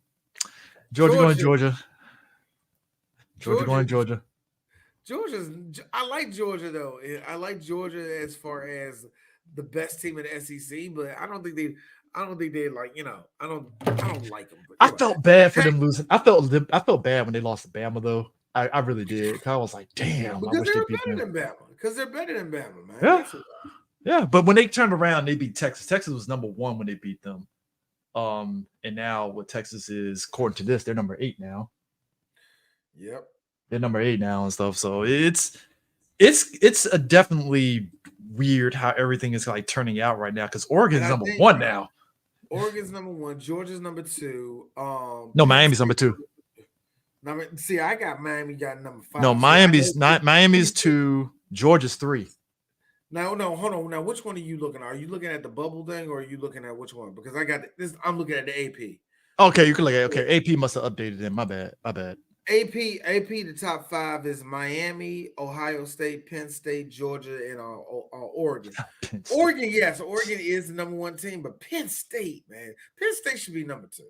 Speaker 4: Georgia. Georgia going Georgia.
Speaker 5: I like Georgia though. I like Georgia as far as the best team in the SEC, but I don't think they like, I don't like them.
Speaker 4: I felt bad for them losing. I felt bad when they lost to Bama though. I really did. I was like, damn.
Speaker 5: Because they're better than Bama. Because they're better than Bama, man.
Speaker 4: Yeah. Yeah, but when they turned around, they beat Texas. Texas was number 1 when they beat them. And now what Texas is, according to this, they're number 8 now.
Speaker 5: Yep.
Speaker 4: They're number 8 now and stuff. So it's a definitely weird how everything is like turning out right now because Oregon's number 1 now.
Speaker 5: Oregon's number 1. Georgia's number 2.
Speaker 4: No, Miami's number 2.
Speaker 5: See, I got Miami got number 5.
Speaker 4: No, Miami's 2. Georgia's 3.
Speaker 5: No, hold on. Now, which one are you looking at? Are you looking at the bubble thing or are you looking at which one? Because I got this. I'm looking at the AP.
Speaker 4: Okay, you can look at Okay, AP must have updated it. My bad.
Speaker 5: AP, the top 5 is Miami, Ohio State, Penn State, Georgia, and Oregon. Oregon, yes, Oregon is the number 1 team, but Penn State, man. Penn State should be number 2.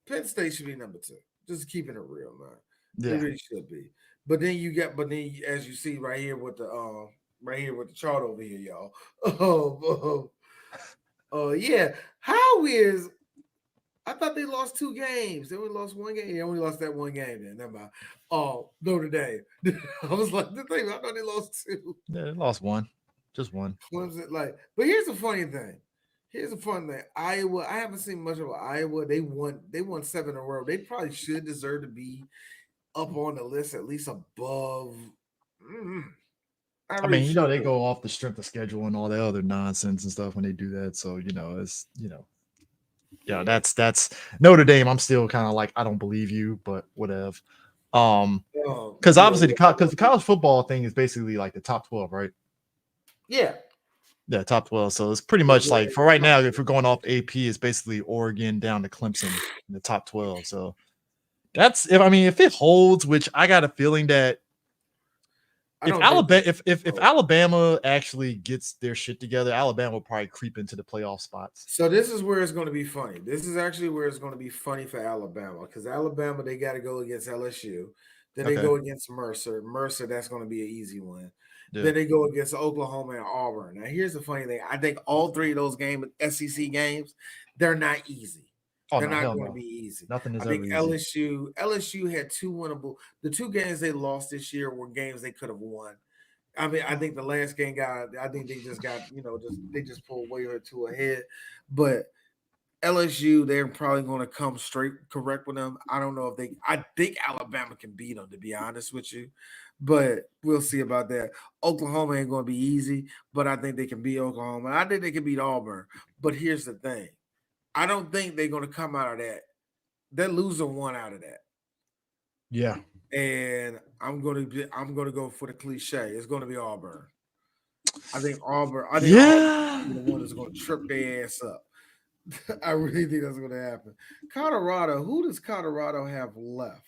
Speaker 5: Penn State should be number 2. Just keeping it real, man. They
Speaker 4: Yeah.
Speaker 5: really should be. But then as you see right here with the chart over here, y'all. Yeah. How is I thought they lost 2 games. They only lost 1 game. They only lost that 1 game then. Never mind. Notre Dame. I was like, I thought they lost 2.
Speaker 4: Yeah, they lost 1. Just 1.
Speaker 5: Clemson, but here's the funny thing. Iowa, I haven't seen much of Iowa. They won 7 in a row. They probably should deserve to be up on the list, at least above.
Speaker 4: I mean, they go off the strength of schedule and all that other nonsense and stuff when they do that. So, it's, yeah, that's Notre Dame. I'm still kind of like, I don't believe you, but whatever. Because obviously the college football thing is basically like the top 12, right?
Speaker 5: Yeah.
Speaker 4: Yeah, top 12. So it's pretty much like for right now, if we're going off AP, it's basically Oregon down to Clemson in the top 12. So that's if it holds, which I got a feeling that if Alabama actually gets their shit together, Alabama will probably creep into the playoff spots.
Speaker 5: So this is where it's going to be funny. This is actually where it's going to be funny for Alabama, because Alabama, they got to go against LSU. Then they go against Mercer. That's going to be an easy win. Yeah. Then they go against Oklahoma and Auburn. Now, here's the funny thing. I think all 3 of those SEC games, they're not easy. They're not going to be easy.
Speaker 4: Nothing is
Speaker 5: I think LSU had 2 winnable. The 2 games they lost this year were games they could have won. I mean, I think the last game they just pulled way or 2 ahead. But LSU, they're probably going to come straight correct with them. I don't know I think Alabama can beat them, to be honest with you. But we'll see about that. Oklahoma ain't going to be easy, but I think they can beat Oklahoma. I think they can beat Auburn. But here's the thing. I don't think they're going to come out of that. They're losing 1 out of that.
Speaker 4: Yeah.
Speaker 5: And I'm going to go for the cliche. It's going to be Auburn. I think Auburn is the one that's going to trip their ass up. I really think that's going to happen. Colorado, who does Colorado have left?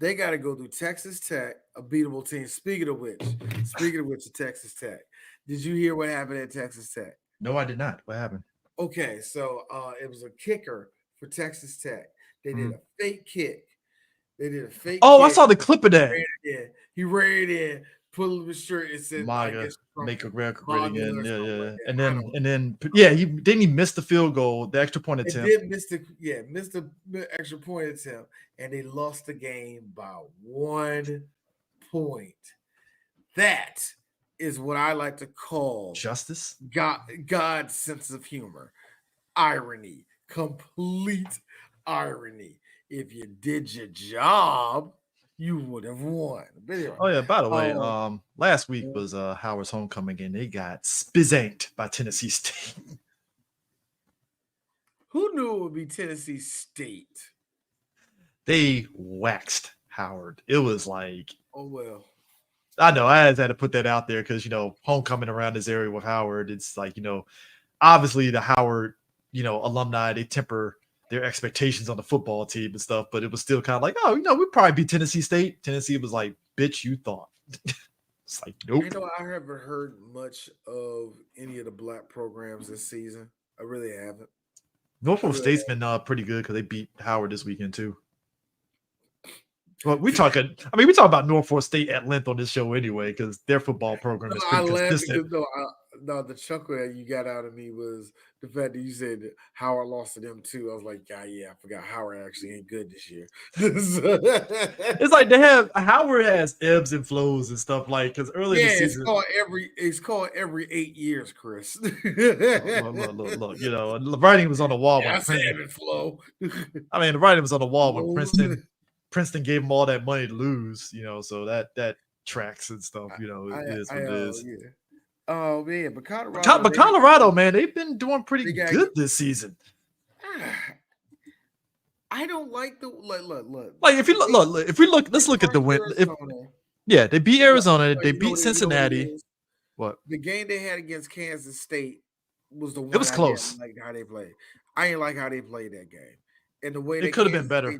Speaker 5: They got to go through Texas Tech, a beatable team. Speaking of which, Texas Tech. Did you hear what happened at Texas Tech?
Speaker 4: No, I did not. What happened?
Speaker 5: Okay, so it was a kicker for Texas Tech. They did a fake kick.
Speaker 4: Oh, I saw the clip of that.
Speaker 5: He ran in, pulled his shirt, and said,
Speaker 4: "MAGA, make America great again." Yeah. And then he missed the field goal, the extra point attempt.
Speaker 5: Missed the extra point attempt, and they lost the game by 1 point. That is what I like to call
Speaker 4: justice.
Speaker 5: God's sense of humor, irony, complete irony. If you did your job, you would have won. Anyway,
Speaker 4: oh yeah, by the way, last week was Howard's homecoming, and they got spizanked by Tennessee State.
Speaker 5: Who knew it would be Tennessee State?
Speaker 4: They waxed Howard. It was like,
Speaker 5: oh well.
Speaker 4: I know I had to put that out there because homecoming around this area with Howard, it's like obviously the Howard alumni, they temper their expectations on the football team and stuff, but it was still kind of like, we'd probably beat Tennessee State. Tennessee was like, bitch, you thought. It's like, nope.
Speaker 5: I haven't heard much of any of the black programs this season. I really haven't.
Speaker 4: Norfolk State's been pretty good because they beat Howard this weekend too. Well, we talk about Norfolk State at length on this show anyway because their football program is pretty consistent.
Speaker 5: The chuckle that you got out of me was the fact that you said that Howard lost to them too. I was like, I forgot Howard actually ain't good this year.
Speaker 4: It's like Howard has ebbs and flows and stuff because early in the season,
Speaker 5: it's called every 8 years, Chris.
Speaker 4: Look, the writing was on the wall.
Speaker 5: I said ebb and flow.
Speaker 4: The writing was on the wall when Princeton gave them all that money to lose, so that tracks and stuff, it is what it is. Yeah.
Speaker 5: Oh man, but
Speaker 4: Colorado, man, they've been doing pretty good this season.
Speaker 5: I don't like the look.
Speaker 4: Like if let's look at the win. They beat Arizona. They beat Cincinnati. What?
Speaker 5: The game they had against Kansas State was the one.
Speaker 4: It was close.
Speaker 5: Like how they played. I ain't like how they played that game, and the way
Speaker 4: it could have been better.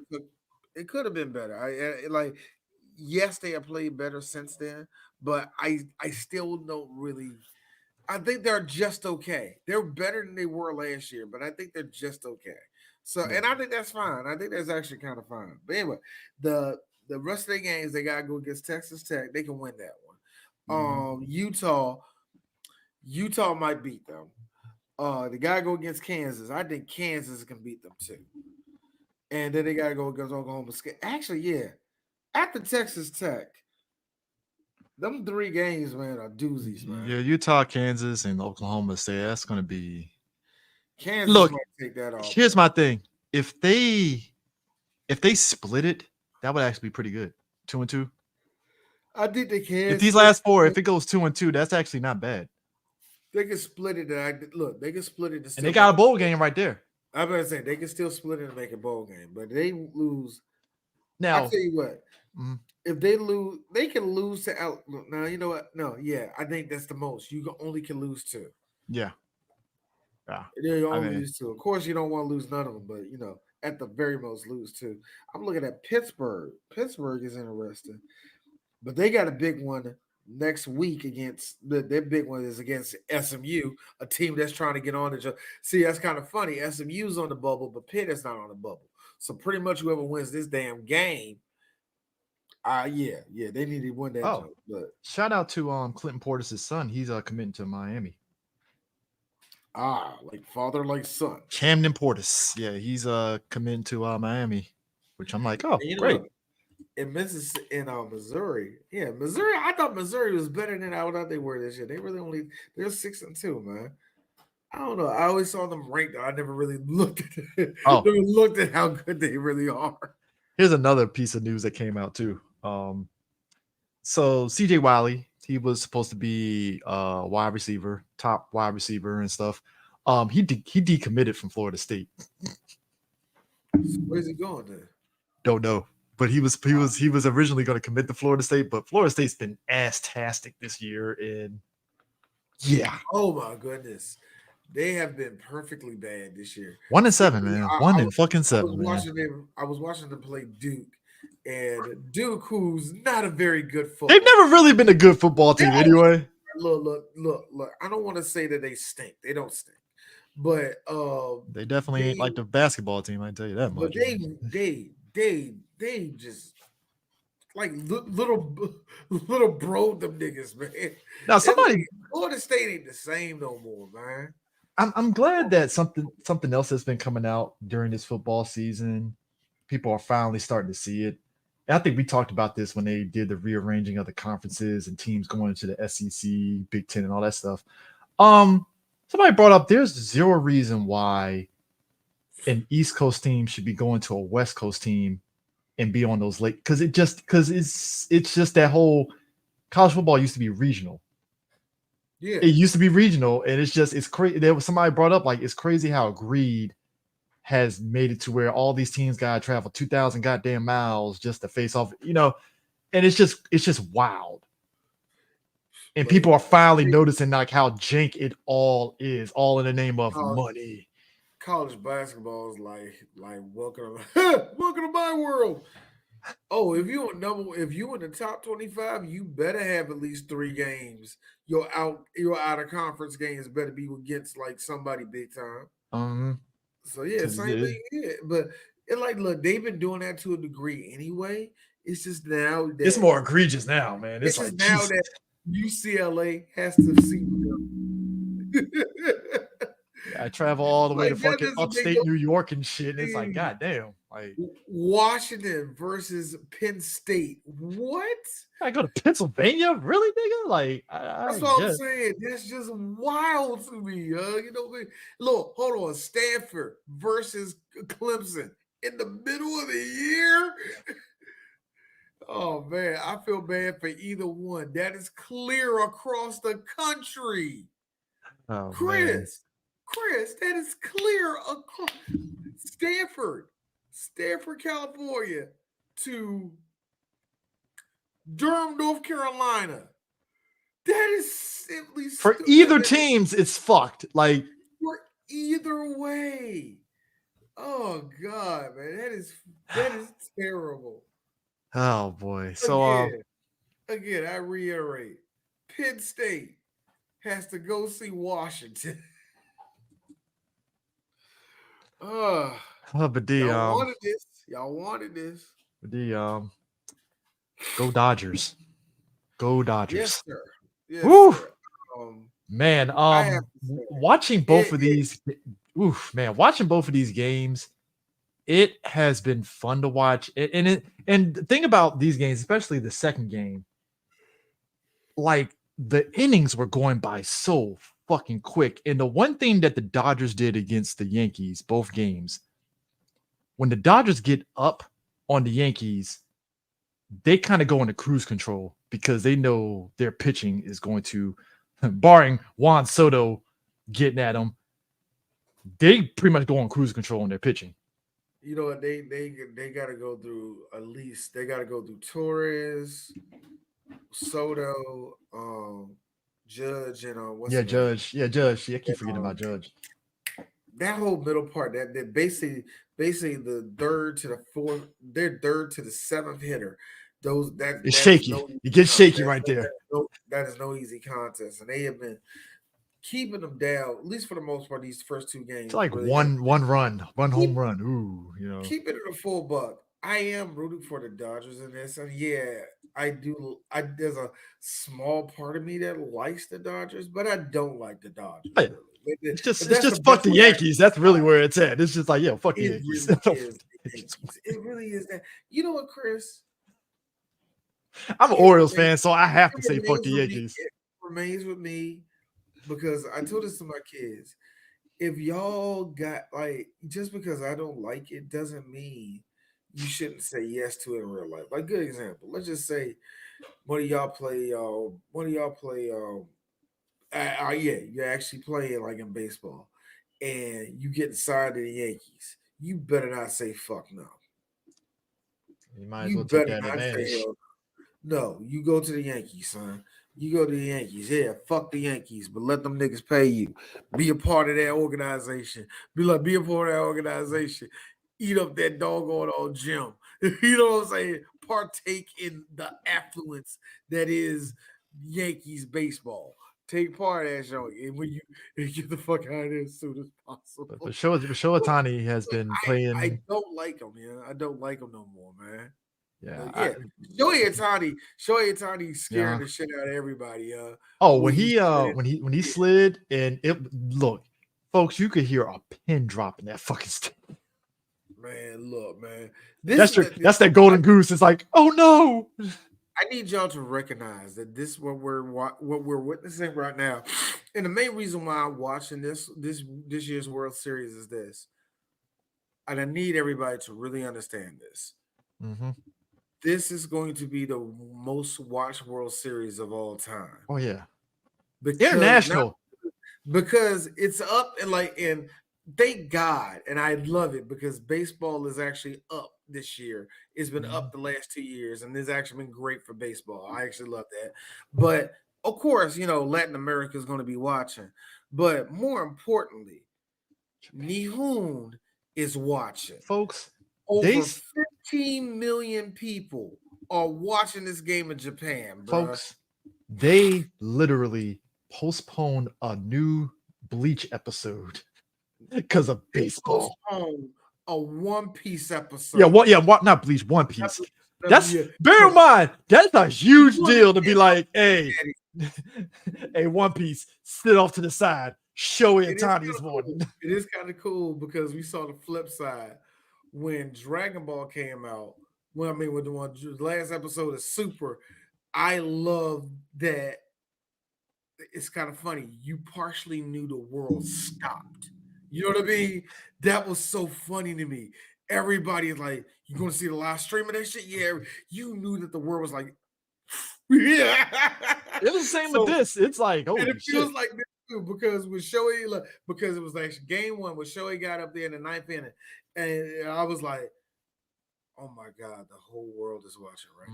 Speaker 5: It could have been better. Yes, they have played better since then, but I still don't really. I think they're just okay. They're better than they were last year, but I think they're just okay. So, and I think that's fine. I think that's actually kind of fine. But anyway, the rest of their games, they gotta go against Texas Tech. They can win that one. Utah might beat them. They gotta go against Kansas. I think Kansas can beat them too. And then they gotta go against Oklahoma State. Actually, yeah. After Texas Tech, them 3 games, man, are doozies, man.
Speaker 4: Yeah, Utah, Kansas, and Oklahoma State. That's gonna be.
Speaker 5: Kansas
Speaker 4: Look,
Speaker 5: might take that off.
Speaker 4: Here's my thing: if they split it, that would actually be pretty good. 2-2.
Speaker 5: I think they can.
Speaker 4: If these last 4, if it goes 2-2, that's actually not bad.
Speaker 5: They can split it. Look, they can split it.
Speaker 4: And they got a bowl game right there.
Speaker 5: I'm about to say they can still split it and make a bowl game, but they lose.
Speaker 4: Now,
Speaker 5: I'll tell you what. If they lose, they can lose to out. Now you know what? No, yeah, I think that's the most. You only can lose 2.
Speaker 4: Yeah.
Speaker 5: You only lose 2. Of course, you don't want to lose none of them, but at the very most, lose 2. I'm looking at Pittsburgh. Pittsburgh is interesting, but they got a big one next week against their big one is against SMU, a team that's trying to get on the. See, that's kind of funny. SMU's on the bubble, but Pitt is not on the bubble. So pretty much whoever wins this damn game, they need to win that.
Speaker 4: Oh, but shout out to Clinton Portis' son. He's committing to Miami.
Speaker 5: Like father, like son.
Speaker 4: Camden Portis. Yeah, he's committing to Miami, which I'm like, oh, great.
Speaker 5: In Mississippi, in Missouri, Missouri. I thought Missouri was better than I thought they were this year. They're 6-2, man. I don't know. I always saw them ranked. I never really looked at it. Never looked at how good they really are.
Speaker 4: Here's another piece of news that came out too. So CJ Wiley, he was supposed to be wide receiver, top wide receiver and stuff. He decommitted from Florida State.
Speaker 5: Where's he going then?
Speaker 4: Don't know. But he was originally going to commit to Florida State, but Florida State's been ass-tastic this year. And yeah.
Speaker 5: Oh my goodness. They have been perfectly bad this year.
Speaker 4: 1-7, man. 1-7.
Speaker 5: I was watching them play Duke, and Duke, who's not a very good football.
Speaker 4: They've never really been a good football team anyway.
Speaker 5: Look. I don't want to say that they stink. They don't stink. But
Speaker 4: they definitely ain't like the basketball team, I tell you that much.
Speaker 5: But they just like little bro them niggas, man.
Speaker 4: Now
Speaker 5: Florida State ain't the same no more, man.
Speaker 4: I'm glad that something else has been coming out during this football season. People are finally starting to see it. And I think we talked about this when they did the rearranging of the conferences and teams going into the SEC, Big Ten, and all that stuff. Somebody brought up there's zero reason why an East Coast team should be going to a West Coast team and be on those late because it's just that whole college football used to be regional.
Speaker 5: Yeah,
Speaker 4: it used to be regional, and it's crazy. There was somebody brought up like it's crazy how greed has made it to where all these teams gotta travel 2,000 goddamn miles just to face off, and it's just wild. And people are finally noticing like how jank it all is, all in the name of money.
Speaker 5: College basketball is like welcome to my world. Oh, if you in the top 25, you better have at least 3 games. Your out of conference games better be against like somebody big time. So yeah, same thing. Yeah, but look, they've been doing that to a degree anyway. It's just now that
Speaker 4: it's more egregious now, man. It's like
Speaker 5: now that UCLA has to see them.
Speaker 4: I travel all the way to fucking upstate New York and shit. And it's like, goddamn, like
Speaker 5: Washington versus Penn State. What?
Speaker 4: I go to Pennsylvania, really, nigga? Like,
Speaker 5: that's what I'm saying. That's just wild to me. Look, hold on. Stanford versus Clemson in the middle of the year. Oh man, I feel bad for either one. That is clear across the country.
Speaker 4: Oh,
Speaker 5: Chris, that is clear across Stanford, California to Durham, North Carolina. That is simply
Speaker 4: for stupid. Either teams, it's fucked. Like
Speaker 5: for either way. Oh God, man, that is terrible.
Speaker 4: Oh boy. So
Speaker 5: again, I reiterate, Penn State has to go see Washington.
Speaker 4: But the
Speaker 5: Y'all wanted this. Y'all wanted this.
Speaker 4: Go Dodgers. Go Dodgers.
Speaker 5: Yes, sir. Yes,
Speaker 4: Woo!
Speaker 5: sir.
Speaker 4: Man,
Speaker 5: I have to say,
Speaker 4: watching both of these, watching both of these games, it has been fun to watch. And the thing about these games, especially the second game, like the innings were going by so fucking quick. And the one thing that the Dodgers did against the Yankees, both games, when the Dodgers get up on the Yankees, they kind of go into cruise control because they know their pitching is going to, barring Juan Soto getting at them, they pretty much go on cruise control in their pitching.
Speaker 5: You know what? They got to go through at least. They got to go through Torres, Soto, Judge, and what's
Speaker 4: Judge. Yeah, Judge. Yeah, I keep forgetting about Judge.
Speaker 5: That whole middle part, that basically the third to the fourth, their third to the seventh hitter. It's
Speaker 4: shaky. It gets shaky right there.
Speaker 5: That is no easy contest, and they have been keeping them down, at least for the most part, these first two games.
Speaker 4: It's like one home run. Ooh,
Speaker 5: Keep it in a full buck. I am rooting for the Dodgers in this, and yeah, I do. There's a small part of me that likes the Dodgers, but I don't like the Dodgers.
Speaker 4: Really. It's just fuck the Yankees. That's really where it's at. It's just like, fuck the Yankees.
Speaker 5: It really is that. You know what, Chris?
Speaker 4: I'm an Orioles fan, so I have to say fuck the Yankees.
Speaker 5: It remains with me because I told this to my kids. If y'all got just because I don't like it doesn't mean you shouldn't say yes to it in real life. Like, good example. Let's just say one of y'all play. You're actually playing like in baseball, and you get signed to the Yankees. You better not say fuck no.
Speaker 4: You might as well take that advantage.
Speaker 5: No, you go to the Yankees, son. You go to the Yankees. Yeah, fuck the Yankees, but let them niggas pay you. Be a part of that organization. Be a part of that organization. Eat up that doggone old gym. You know what I'm saying? Partake in the affluence that is Yankees baseball. Take part of that show, and when you get the fuck out of there as soon as possible.
Speaker 4: But Shohei Ohtani has been playing.
Speaker 5: I don't like him, man. I don't like him no more, man.
Speaker 4: Yeah.
Speaker 5: Shohei Ohtani scaring the shit out of everybody.
Speaker 4: When he slid and look, folks, you could hear a pin drop in that fucking stick.
Speaker 5: Man, look, man.
Speaker 4: That's that golden goose. It's like, oh no.
Speaker 5: I need y'all to recognize that this is what we're witnessing right now, and the main reason why I'm watching this year's World Series is this, and I need everybody to really understand this.
Speaker 4: Mm-hmm.
Speaker 5: This is going to be the most watched World Series of all time.
Speaker 4: Oh yeah, international
Speaker 5: because it's up and thank God, and I love it because baseball is actually up this year. It's been up the last 2 years, and it's actually been great for baseball. I actually love that. But of course, Latin America is going to be watching. But more importantly, Nihon is watching.
Speaker 4: Folks,
Speaker 5: over 15 million people are watching this game in Japan, bro.
Speaker 4: Folks, they literally postponed a new Bleach episode because of baseball.
Speaker 5: A One Piece episode.
Speaker 4: Not Bleach, One Piece. Bear in mind, that's a huge deal to be like, hey, One Piece, sit off to the side. Shohei Ohtani is one.
Speaker 5: It is kind of cool because we saw the flip side when Dragon Ball came out. With the last episode of Super, I love that. It's kind of funny. You partially knew the world stopped. You know what I mean? That was so funny to me. Everybody is like, you going to see the live stream of that shit? Yeah. You knew that the world was like, yeah.
Speaker 4: It was the same with this. It's like, oh,
Speaker 5: and it feels like this too, because with Shohei, because it was like game one when Shohei got up there in the ninth inning, and I was like, oh my God, the whole world is watching right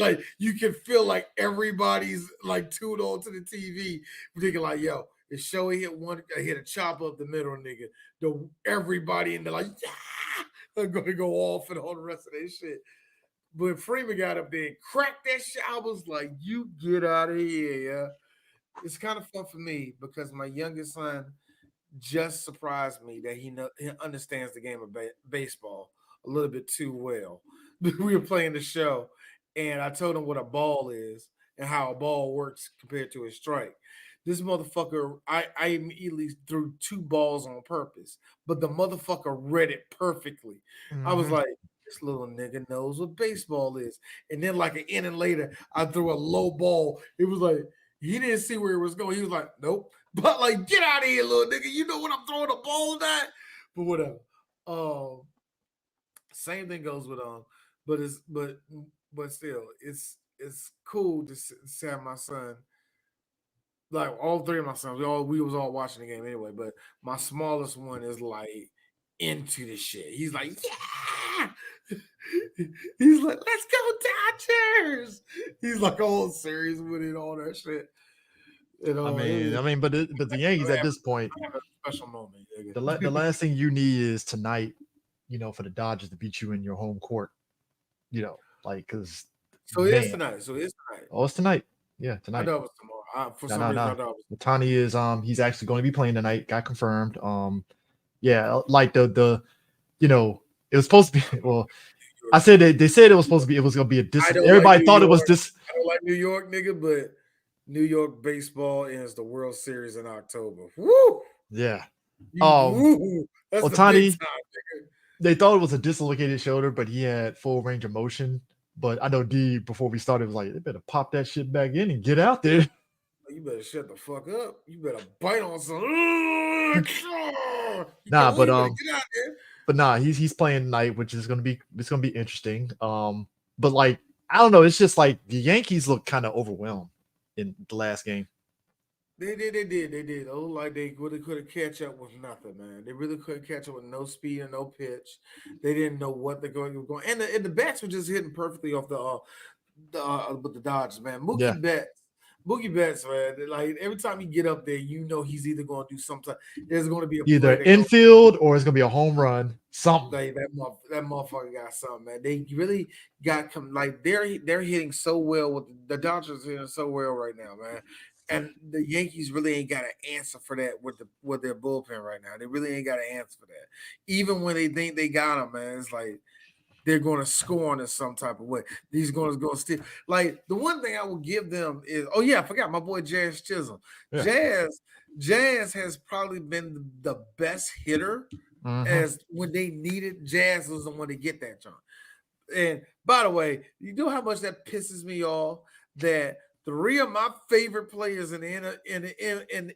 Speaker 5: now. You can feel like everybody's like tuned on to the TV, thinking like, yo, if Shohei hit a chop up the middle, nigga, everybody in there like, yeah, they're gonna go off and all the rest of that shit. But Freeman got up there and cracked that shit. I was like, you get out of here, yeah. It's kind of fun for me because my youngest son just surprised me that he understands the game of baseball a little bit too well. We were playing the show, and I told him what a ball is and how a ball works compared to a strike. This motherfucker, I immediately threw 2 balls on purpose, but the motherfucker read it perfectly. I was like, this little nigga knows what baseball is. And then, like an inning later, I threw a low ball. It was like, he didn't see where it was going. He was like, nope. But like, get out of here, little nigga. You know what I'm throwing a ball at? But whatever. Same thing goes with but still, it's cool to have my son. Like all 3 of my sons, we was all watching the game anyway. But my smallest one is like into the shit. He's like, yeah. He's like, let's go Dodgers. He's like all serious with it, all that shit. You know,
Speaker 4: but the Yankees at this point,
Speaker 5: have a special moment.
Speaker 4: the last thing you need is tonight, for the Dodgers to beat you in your home court. Because
Speaker 5: it is tonight.
Speaker 4: Oh, it's tonight. Yeah, tonight.
Speaker 5: I know it was tomorrow. For some reason, I know it was.
Speaker 4: Ohtani is he's actually going to be playing tonight. Got confirmed. Yeah, like the it was supposed to be. Well, I said they said it was supposed to be. It was going to be everybody thought it was this.
Speaker 5: I don't like New York, nigga, but New York baseball ends the World Series in October. Woo!
Speaker 4: Yeah.
Speaker 5: Woo! That's
Speaker 4: Ohtani.
Speaker 5: The big time, nigga.
Speaker 4: They thought it was a dislocated shoulder, but he had full range of motion. But I know D before we started was like, they better pop that shit back in and get out there.
Speaker 5: You better shut the fuck up. You better bite on some.
Speaker 4: But he's playing tonight, which is gonna be interesting. But like I don't know, it's just like the Yankees look kind of overwhelmed in the last game.
Speaker 5: They did. Oh, like they really couldn't catch up with nothing, man. They really couldn't catch up with no speed and no pitch. They didn't know what they're going. And the bats were just hitting perfectly off with the Dodgers, man. Mookie Betts, man. Like every time you get up there, he's either going to do something. There's going to be
Speaker 4: either infield or it's going to be a home run. Something.
Speaker 5: Like that motherfucker got something, man. They really got they're hitting so well with the Dodgers hitting so well right now, man. And the Yankees really ain't got an answer for that with their bullpen right now. They really ain't got an answer for that. Even when they think they got them, man, it's like they're going to score on us some type of way. These going to go steal. Like the one thing I will give them is, I forgot my boy Jazz Chisholm. Yeah. Jazz has probably been the best hitter. As when they needed, Jazz was the one to get that, John. And by the way, you know how much that pisses me off that 3 of my favorite players in the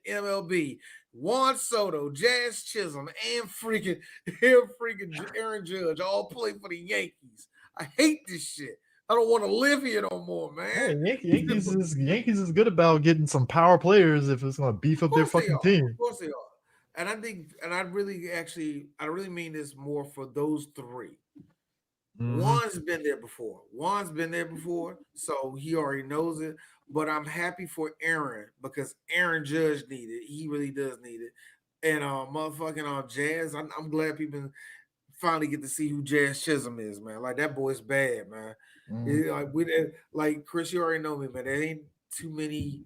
Speaker 5: MLB, Juan Soto, Jazz Chisholm, and freaking Aaron Judge all play for the Yankees. I hate this shit. I don't want to live here no more, man.
Speaker 4: Hey, Yankees is good about getting some power players if it's going to beef up their fucking team.
Speaker 5: Of course they are. And I think, I really mean this more for those 3. Juan's been there before, so he already knows it. But I'm happy for Aaron because Aaron Judge needed it. He really does need it. And motherfucking Jazz, I'm glad people finally get to see who Jazz Chisholm is, man. Like that boy's bad, man. Like Chris, you already know me, man. There ain't too many.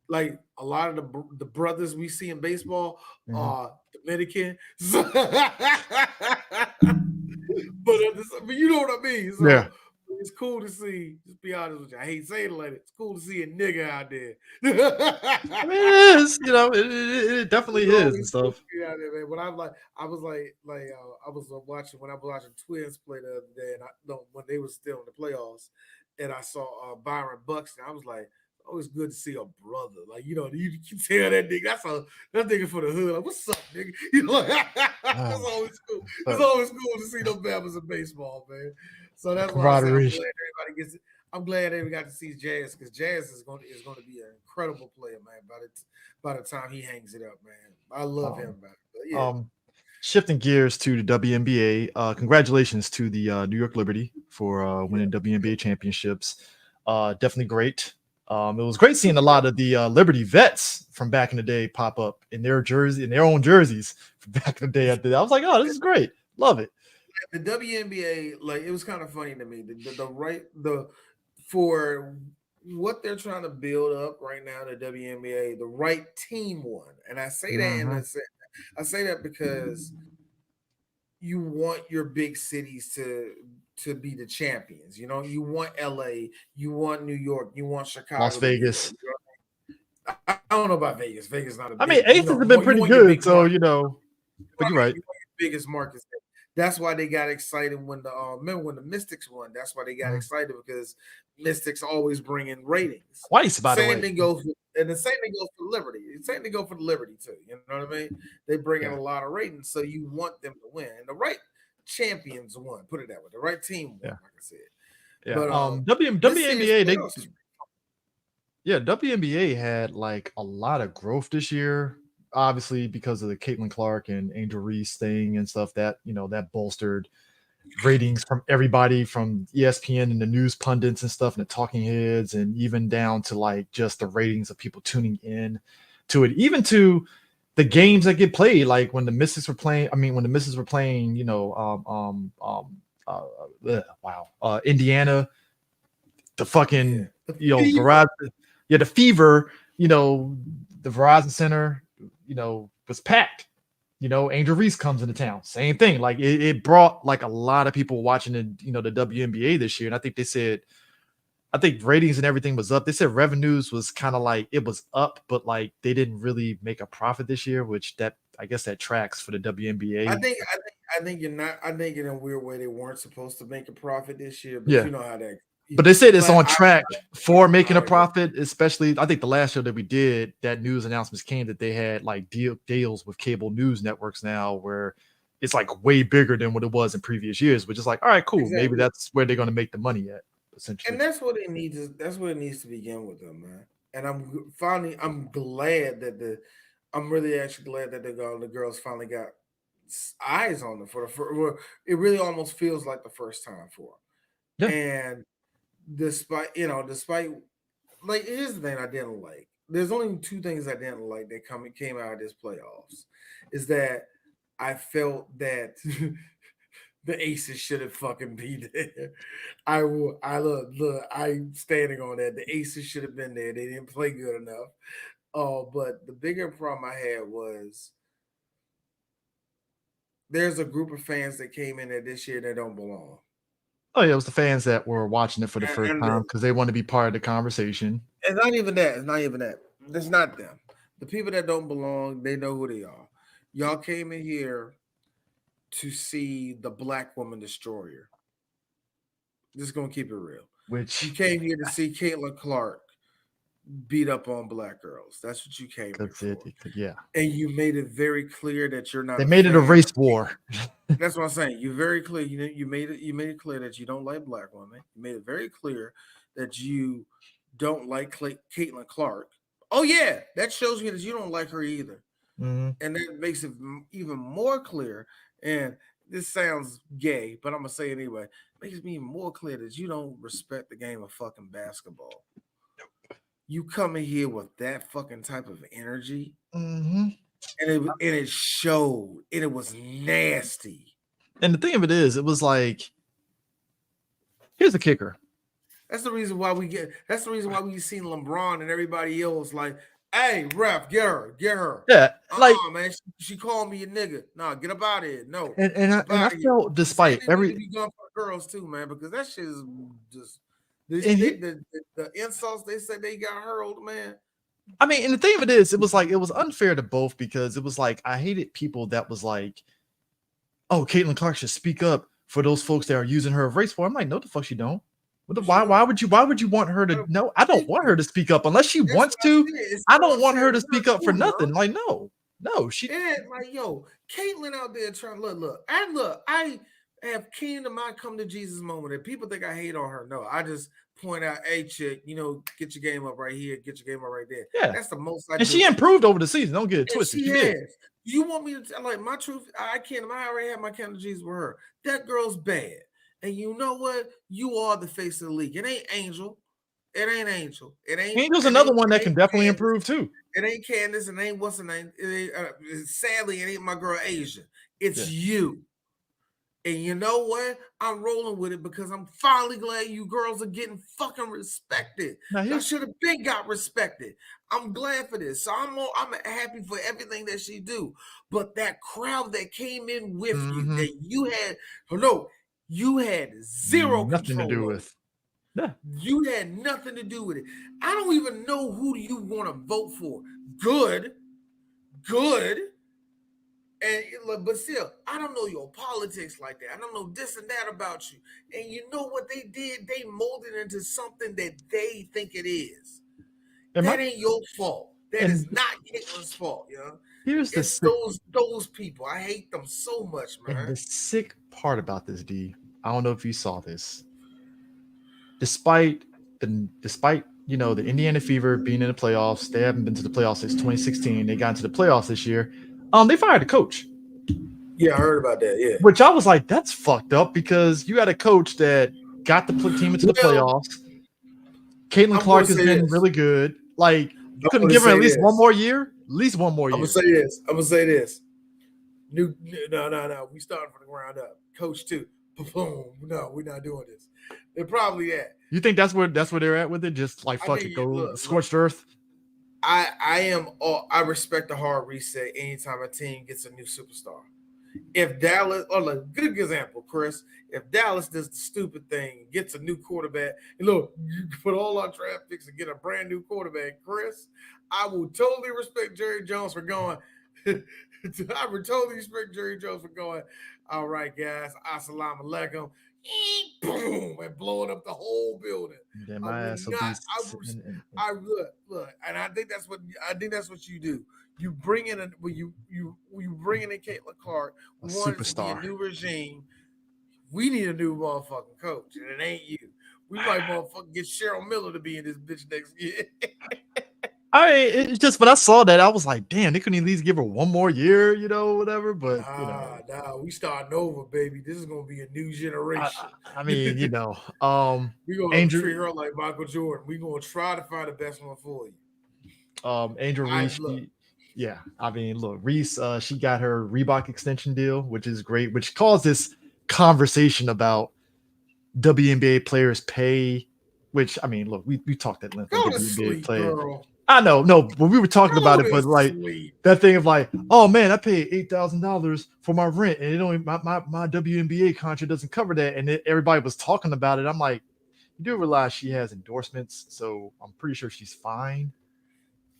Speaker 5: Like a lot of the brothers we see in baseball are Dominican. But you know what I mean. So,
Speaker 4: yeah.
Speaker 5: It's cool to see. Just be honest with you. I hate saying it like that. It's cool to see a nigga out there.
Speaker 4: I mean, it is. It definitely is and stuff.
Speaker 5: Out there, man. When I was watching Twins play the other day, and when they were still in the playoffs, and I saw Byron Buxton, I was like, oh, it's good to see a brother. Like, you can tell that nigga. That nigga for the hood. Like, what's up, nigga? That's always cool. It's always cool to see those Bama's in baseball, man. So that's why I'm glad everybody got to see Jazz because Jazz is going to be an incredible player, man. By the time he hangs it up, man, I love him, man. But yeah.
Speaker 4: Shifting gears to the WNBA, congratulations to the New York Liberty for winning WNBA championships. Definitely great. It was great seeing a lot of the Liberty vets from back in the day pop up in their own jerseys from back in the day. I was like, oh, this is great. Love it.
Speaker 5: The WNBA, like, it was kind of funny to me. For what they're trying to build up right now, the WNBA, the right team won. And I say that in a sense. I say that because you want your big cities to be the champions. You know, you want LA, you want New York, you want Chicago,
Speaker 4: Las Vegas.
Speaker 5: I don't know about Vegas. Vegas not a big,
Speaker 4: I mean, Aces have been pretty good, so you know. But you're right.
Speaker 5: You want your biggest markets. That's why they got excited when the remember when the Mystics won. That's why they got excited because Mystics always bring in ratings.
Speaker 4: Twice, by the way.
Speaker 5: And the same thing goes for Liberty. The same thing goes for the Liberty too. You know what I mean? They bring in a lot of ratings, so you want them to win. And the right champions won. Put it that way. The right team won, like I said.
Speaker 4: Yeah.
Speaker 5: But,
Speaker 4: WNBA, WNBA had like a lot of growth this year. Obviously, because of the Caitlin Clark and Angel Reese thing and stuff, that that bolstered ratings from everybody, from ESPN and the news pundits and stuff, and the talking heads, and even down to like just the ratings of people tuning in to it, even to the games that get played, like when the Mystics were playing. I mean, when the Mystics were playing, Indiana, the fucking Verizon, the Fever, the Verizon Center, was packed. Angel Reese comes into town. Same thing. Like it brought like a lot of people watching the WNBA this year. And I think ratings and everything was up. They said revenues was kind of like it was up, but like they didn't really make a profit this year, which I guess that tracks for the WNBA.
Speaker 5: I think you're not. I think in a weird way they weren't supposed to make a profit this year, but you know how that.
Speaker 4: But they said it's on track for making a profit, especially I think the last show that we did, that news announcements came that they had like deals with cable news networks now where it's like way bigger than what it was in previous years, which is like, all right, cool. Exactly. Maybe that's where they're going to make the money at, essentially.
Speaker 5: And that's what it needs. That's what it needs to begin with them, man. And I'm glad that I'm really actually glad that the girls finally got eyes on them it really almost feels like the first time for them. Yeah. And despite like, here's the thing I didn't like. There's only two things I didn't like that came out of this playoffs. Is that I felt that the Aces should have fucking been there. I'm standing on that. The Aces should have been there. They didn't play good enough. But the bigger problem I had was there's a group of fans that came in there this year that don't belong.
Speaker 4: Oh, yeah, it was the fans that were watching it for the first time because they want to be part of the conversation.
Speaker 5: It's not even that. It's not them. The people that don't belong, they know who they are. Y'all came in here to see the Black woman destroyer. Just gonna keep it real. Which you came here to see Caitlin Clark beat up on Black girls. That's what you came here for.
Speaker 4: Yeah.
Speaker 5: And you made it very clear that you're not.
Speaker 4: They made it a race war.
Speaker 5: That's what I'm saying. You're very clear. You made it clear that you don't like Black women. You made it very clear that you don't like Caitlin Clark. Oh yeah, that shows me that you don't like her either. Mm-hmm. And that makes it even more clear. And this sounds gay, but I'm gonna say it anyway. Makes me even more clear that you don't respect the game of fucking basketball. You come in here with that fucking type of energy, and it showed, and it was nasty.
Speaker 4: And the thing of it is, it was like, here's the kicker.
Speaker 5: That's the reason why we've seen LeBron and everybody else like, hey, ref, get her.
Speaker 4: Yeah, like,
Speaker 5: man, she called me a nigga. Nah, get up out of here. No,
Speaker 4: and I felt despite every
Speaker 5: be done for girls too, man, because that shit is just. The insults they said they got hurled, man.
Speaker 4: I mean, and the thing of it is, it was unfair to both because it was like I hated people that was like, "Oh, Caitlin Clark should speak up for those folks that are using her race for." I'm like, no, the fuck she don't. Why would you want her to? No, I don't want her to speak up unless she wants to. I don't want her to speak up for nothing. Like, no, she.
Speaker 5: Yeah, like, yo, Caitlin out there trying to look. I have keen to my come to Jesus moment. If people think I hate on her, no, I just point out, hey, chick, get your game up right here, get your game up right there.
Speaker 4: Yeah,
Speaker 5: that's the most.
Speaker 4: And she improved over the season. Don't get it twisted.
Speaker 5: She has. You want me to tell, like, my truth? I can't. I already have my come to Jesus with her. That girl's bad, and you know what? You are the face of the league. It ain't Angel. It ain't Angel. It ain't.
Speaker 4: Angel's another one that can definitely improve too.
Speaker 5: It ain't Candace. It ain't what's her name. Sadly, it ain't my girl Asia. It's you. And you know what? I'm rolling with it because I'm finally glad you girls are getting fucking respected.
Speaker 4: Now
Speaker 5: Y'all
Speaker 4: here's
Speaker 5: should have been got respected. I'm glad for this. So I'm happy for everything that she do. But that crowd that came in with you,
Speaker 4: Mhm.
Speaker 5: that you had zero
Speaker 4: nothing to
Speaker 5: control
Speaker 4: do
Speaker 5: over.
Speaker 4: with. Yeah.
Speaker 5: You had nothing to do with it. I don't even know who you want to vote for. Good. But still, I don't know your politics like that. I don't know this and that about you. And you know what they did? They molded into something that they think it is.
Speaker 4: And
Speaker 5: That ain't your fault. That is
Speaker 4: and
Speaker 5: not Caitlin's fault, you know.
Speaker 4: here's the
Speaker 5: It's
Speaker 4: sick,
Speaker 5: those people. I hate them so much,
Speaker 4: and
Speaker 5: man.
Speaker 4: the sick part about this, D. I don't know if you saw this. Despite you know the Indiana Fever being in the playoffs, they haven't been to the playoffs since 2016. They got into the playoffs this year. They fired a coach,
Speaker 5: Yeah, I heard about that. Yeah.
Speaker 4: which I was like, that's fucked up because you had a coach that got the team into the playoffs. Caitlin Clark has been really good. Like, you couldn't give her at least one more year? At least one more year.
Speaker 5: I'm gonna say this. No. We starting from the ground up. Coach 2. Boom. No, we're not doing this. They're probably at.
Speaker 4: You think that's where they're at with it? Just like fuck it, go scorched earth.
Speaker 5: I respect the hard reset anytime a team gets a new superstar. If Dallas, or a good example, Chris, if Dallas does the stupid thing, gets a new quarterback, and look, you put all our draft picks and get a brand new quarterback, Chris, I will totally respect Jerry Jones for going. I would totally respect Jerry Jones for going. All right, guys, assalamu alaikum. Boom, and blowing up the whole building.
Speaker 4: Yeah, my ass will
Speaker 5: look, and I think that's what you do. You bring in you bring in Caitlin Clark,
Speaker 4: a
Speaker 5: superstar, a new regime. We need a new motherfucking coach, and it ain't you. We might motherfucking get Cheryl Miller to be in this bitch next year.
Speaker 4: It's just when I saw that, I was like, damn, they couldn't at least give her one more year, you know, whatever. But
Speaker 5: we starting over, baby. This is gonna be a new generation.
Speaker 4: I mean, you know,
Speaker 5: we're gonna treat her like Michael Jordan. We're gonna try to find the best one for you.
Speaker 4: Angel Reese, I mean, look, Reese, she got her Reebok extension deal, which is great, which caused this conversation about WNBA players' pay. Which, I mean, look, we talked at length on WNBA play.
Speaker 5: Girl.
Speaker 4: I know, no, but we were talking about it, but like that thing of like, oh man, I paid $8,000 for my rent, and it only my WNBA contract doesn't cover that, and everybody was talking about it. I'm like, you do realize she has endorsements, so I'm pretty sure she's fine.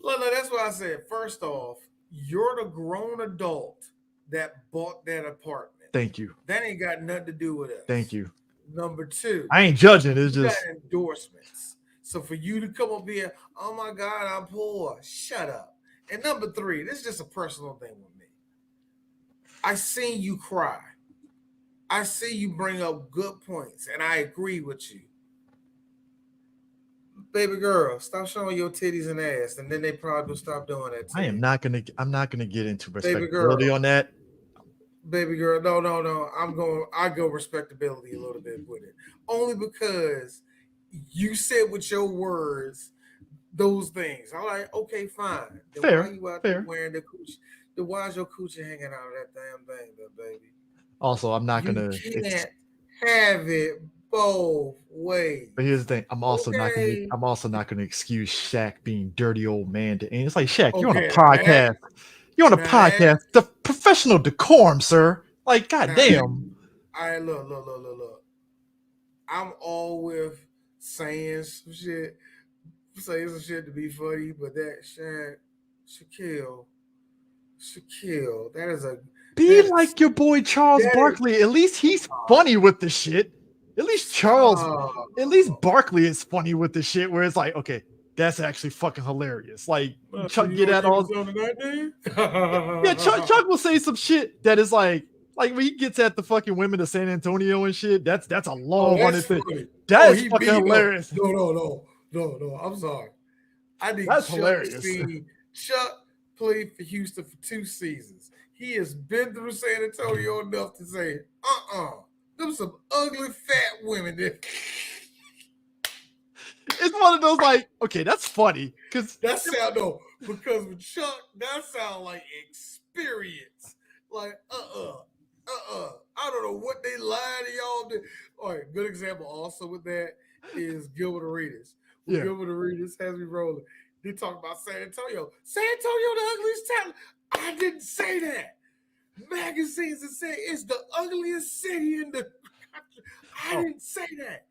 Speaker 5: Look, that's what I said. First off, you're the grown adult that bought that apartment.
Speaker 4: Thank you.
Speaker 5: That ain't got nothing to do with us.
Speaker 4: Thank you.
Speaker 5: Number 2,
Speaker 4: I ain't judging. It's just
Speaker 5: got endorsements. So for you to come up here, oh my God, I'm poor. Shut up. And number 3, this is just a personal thing with me. I seen you cry. I see you bring up good points, and I agree with you. Baby girl, stop showing your titties and ass, and then they probably will stop doing that.
Speaker 4: I'm not gonna get into respectability on that.
Speaker 5: Baby girl, no. I go respectability a little bit with it. Only because you said with your words those things. I'm like, okay, fine. Then
Speaker 4: fair.
Speaker 5: Why are you out there wearing the coochie? Then why is your coochie hanging out of that damn thing, baby?
Speaker 4: Also, I'm not gonna.
Speaker 5: You can't have it both ways.
Speaker 4: But here's the thing: I'm also not gonna excuse Shaq being dirty old man. And it's like, Shaq, you're on a podcast. You're on a podcast. The professional decorum, sir. Like, goddamn.
Speaker 5: All right, look. I'm all with saying some shit to be funny, but that Shaquille, that is a
Speaker 4: like your boy Charles Barkley. At least he's funny with the shit. At least Barkley is funny with the shit where it's like, okay, that's actually fucking hilarious. Like, Chuck get at all. Yeah, Chuck will say some shit that is like when he gets at the fucking women of San Antonio and shit. That's a long one. That is fucking hilarious.
Speaker 5: No. I'm sorry. I think
Speaker 4: that's hilarious.
Speaker 5: Chuck played for Houston for 2 seasons. He has been through San Antonio enough to say, them some ugly fat women there.
Speaker 4: It's one of those like, okay, that's funny because
Speaker 5: because with Chuck, that sound like experience. Like, I don't know what they they lying to y'all. All right, good example also with that is Gilbert Arenas.
Speaker 4: Yeah.
Speaker 5: Gilbert Arenas has me rolling. They talk about San Antonio. San Antonio, the ugliest town. I didn't say that. Magazines have said it's the ugliest city in the country. I didn't say that.